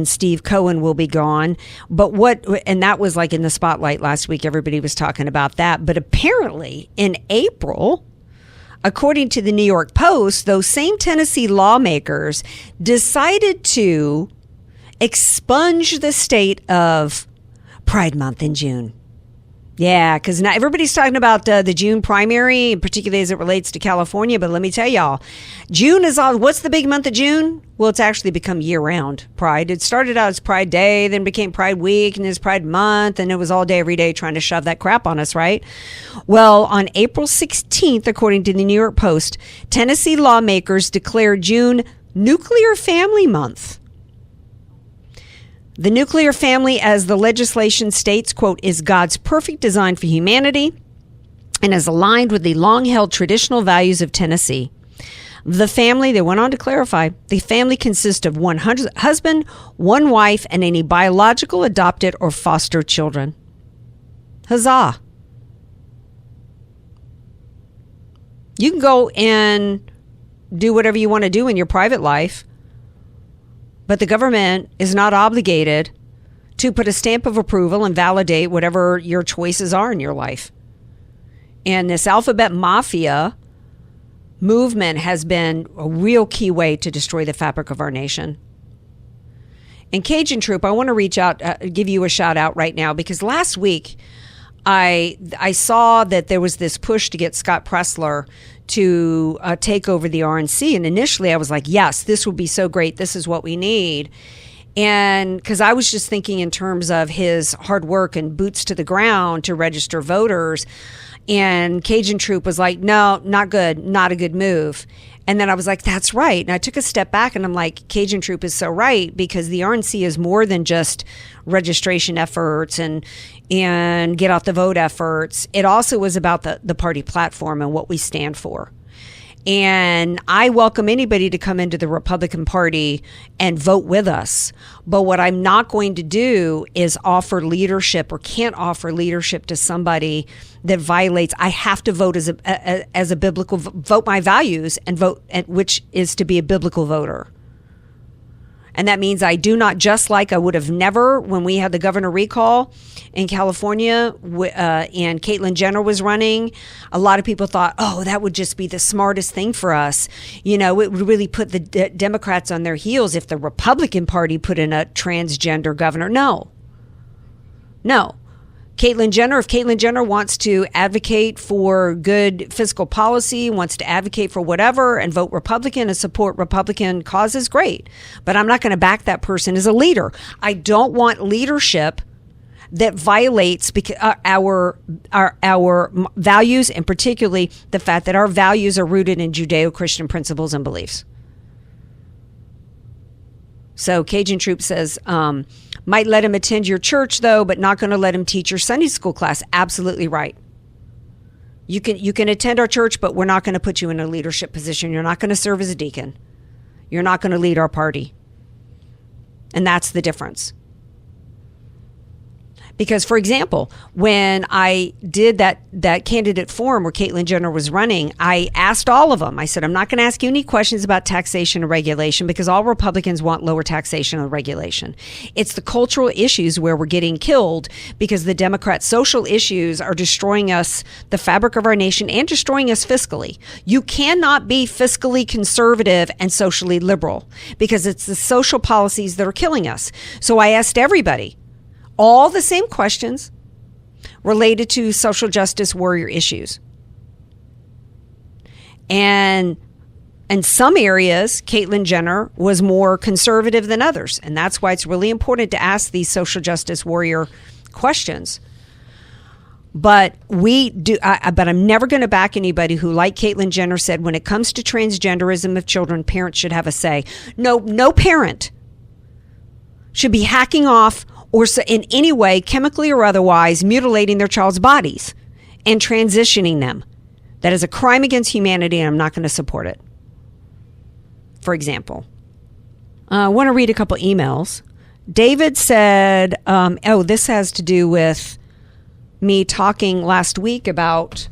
Speaker 2: Steve Cohen will be gone. And that was like in the spotlight last week. Everybody was talking about that. But apparently in April, according to the New York Post, those same Tennessee lawmakers decided to expunge the state of Pride Month in June. Yeah, because now everybody's talking about the June primary, particularly as it relates to California. But let me tell y'all, June is all. What's the big month of June? Well, it's actually become year-round Pride. It started out as Pride Day, then became Pride Week, and it's Pride Month, and it was all day, every day trying to shove that crap on us, right? Well, on April 16th, according to the New York Post, Tennessee lawmakers declared June Nuclear Family Month. The nuclear family, as the legislation states, quote, is God's perfect design for humanity and is aligned with the long-held traditional values of Tennessee. The family, they went on to clarify, the family consists of one husband, one wife, and any biological, adopted, or foster children. Huzzah. You can go and do whatever you want to do in your private life, but the government is not obligated to put a stamp of approval and validate whatever your choices are in your life. And this alphabet mafia movement has been a real key way to destroy the fabric of our nation. And Cajun Troop, I want to reach out, give you a shout out right now, because last week I saw that there was this push to get Scott Pressler to take over the RNC. And initially I was like, yes, this would be so great. This is what we need. And because I was just thinking in terms of his hard work and boots to the ground to register voters. And Cajun Troop was like, no, not good. Not a good move. And then I was like, that's right. And I took a step back and I'm like, Cajun Troop is so right, because the RNC is more than just registration efforts and get out the vote efforts. It also was about the party platform and what we stand for. And I welcome anybody to come into the Republican Party and vote with us. But what I'm not going to do is offer leadership, or can't offer leadership to somebody that violates. I have to vote as a biblical, vote my values and vote, which is to be a biblical voter. And that means I do not, just like I would have never when we had the governor recall in California and Caitlyn Jenner was running. A lot of people thought, oh, that would just be the smartest thing for us. You know, it would really put the Democrats on their heels if the Republican Party put in a transgender governor. No. Caitlyn Jenner, if Caitlyn Jenner wants to advocate for good fiscal policy, wants to advocate for whatever and vote Republican and support Republican causes, great. But I'm not going to back that person as a leader. I don't want leadership that violates our values, and particularly the fact that our values are rooted in Judeo-Christian principles and beliefs. So Cajun Troop says, might let him attend your church, though, but not going to let him teach your Sunday school class. Absolutely right. You can attend our church, but we're not going to put you in a leadership position. You're not going to serve as a deacon. You're not going to lead our party. And that's the difference. Because, for example, when I did that candidate forum where Caitlyn Jenner was running, I asked all of them. I said, I'm not going to ask you any questions about taxation and regulation because all Republicans want lower taxation and regulation. It's the cultural issues where we're getting killed because the Democrats' social issues are destroying us, the fabric of our nation, and destroying us fiscally. You cannot be fiscally conservative and socially liberal because it's the social policies that are killing us. So I asked everybody all the same questions related to social justice warrior issues. And in some areas, Caitlyn Jenner was more conservative than others. And that's why it's really important to ask these social justice warrior questions. But but I'm never going to back anybody who, like Caitlyn Jenner said, when it comes to transgenderism of children, parents should have a say. No parent should be hacking off or in any way, chemically or otherwise, mutilating their child's bodies and transitioning them. That is a crime against humanity, and I'm not going to support it. For example, I want to read a couple emails. David said, this has to do with me talking last week about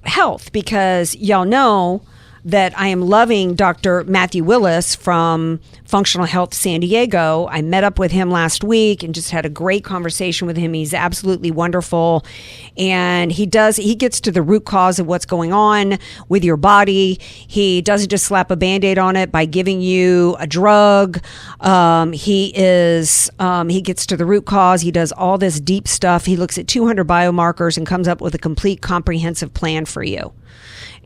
Speaker 2: health, because y'all know that I am loving Dr. Matthew Willis from Functional Health San Diego. I met up with him last week and just had a great conversation with him. He's absolutely wonderful. And he gets to the root cause of what's going on with your body. He doesn't just slap a Band-Aid on it by giving you a drug. He gets to the root cause. He does all this deep stuff. He looks at 200 biomarkers and comes up with a complete comprehensive plan for you.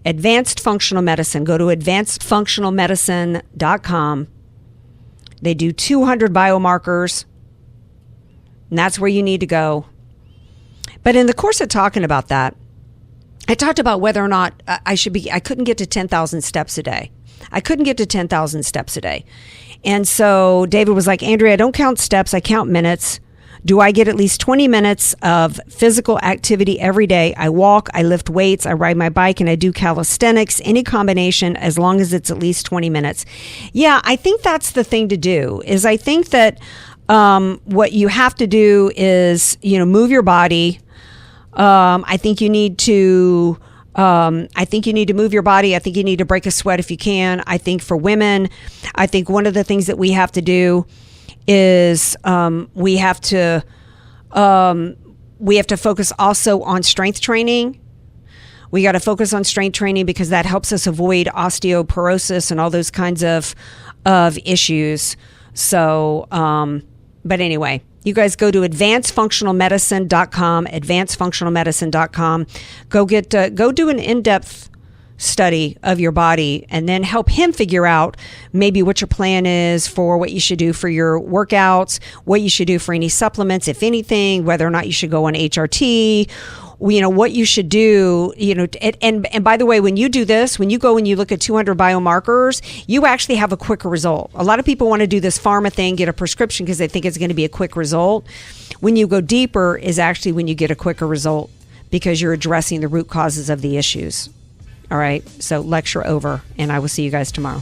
Speaker 2: Advanced Functional Medicine. Go to advancedfunctionalmedicine.com. They do 200 biomarkers, and that's where you need to go. But in the course of talking about that, I talked about whether or not I couldn't get to 10,000 steps a day. I couldn't get to 10,000 steps a day. And so David was like, Andrea, I don't count steps, I count minutes. Do I get at least 20 minutes of physical activity every day? I walk, I lift weights, I ride my bike, and I do calisthenics, any combination, as long as it's at least 20 minutes. Yeah, I think that's the thing to do. Is I think that what you have to do is, move your body. I think you need to move your body. I think you need to break a sweat if you can. I think for women, I think one of the things that we have to do is we have to focus also on strength training. We got to focus on strength training because that helps us avoid osteoporosis and all those kinds of issues. So, but anyway, you guys go to advancedfunctionalmedicine.com, advancedfunctionalmedicine.com. Go do an in-depth study of your body and then help him figure out maybe what your plan is for what you should do for your workouts, what you should do for any supplements, if anything, whether or not you should go on HRT, what you should do, and by the way, when you do this, when you go and you look at 200 biomarkers, you actually have a quicker result. A lot of people want to do this pharma thing, get a prescription because they think it's going to be a quick result. When you go deeper is actually when you get a quicker result because you're addressing the root causes of the issues. All right, so lecture over, and I will see you guys tomorrow.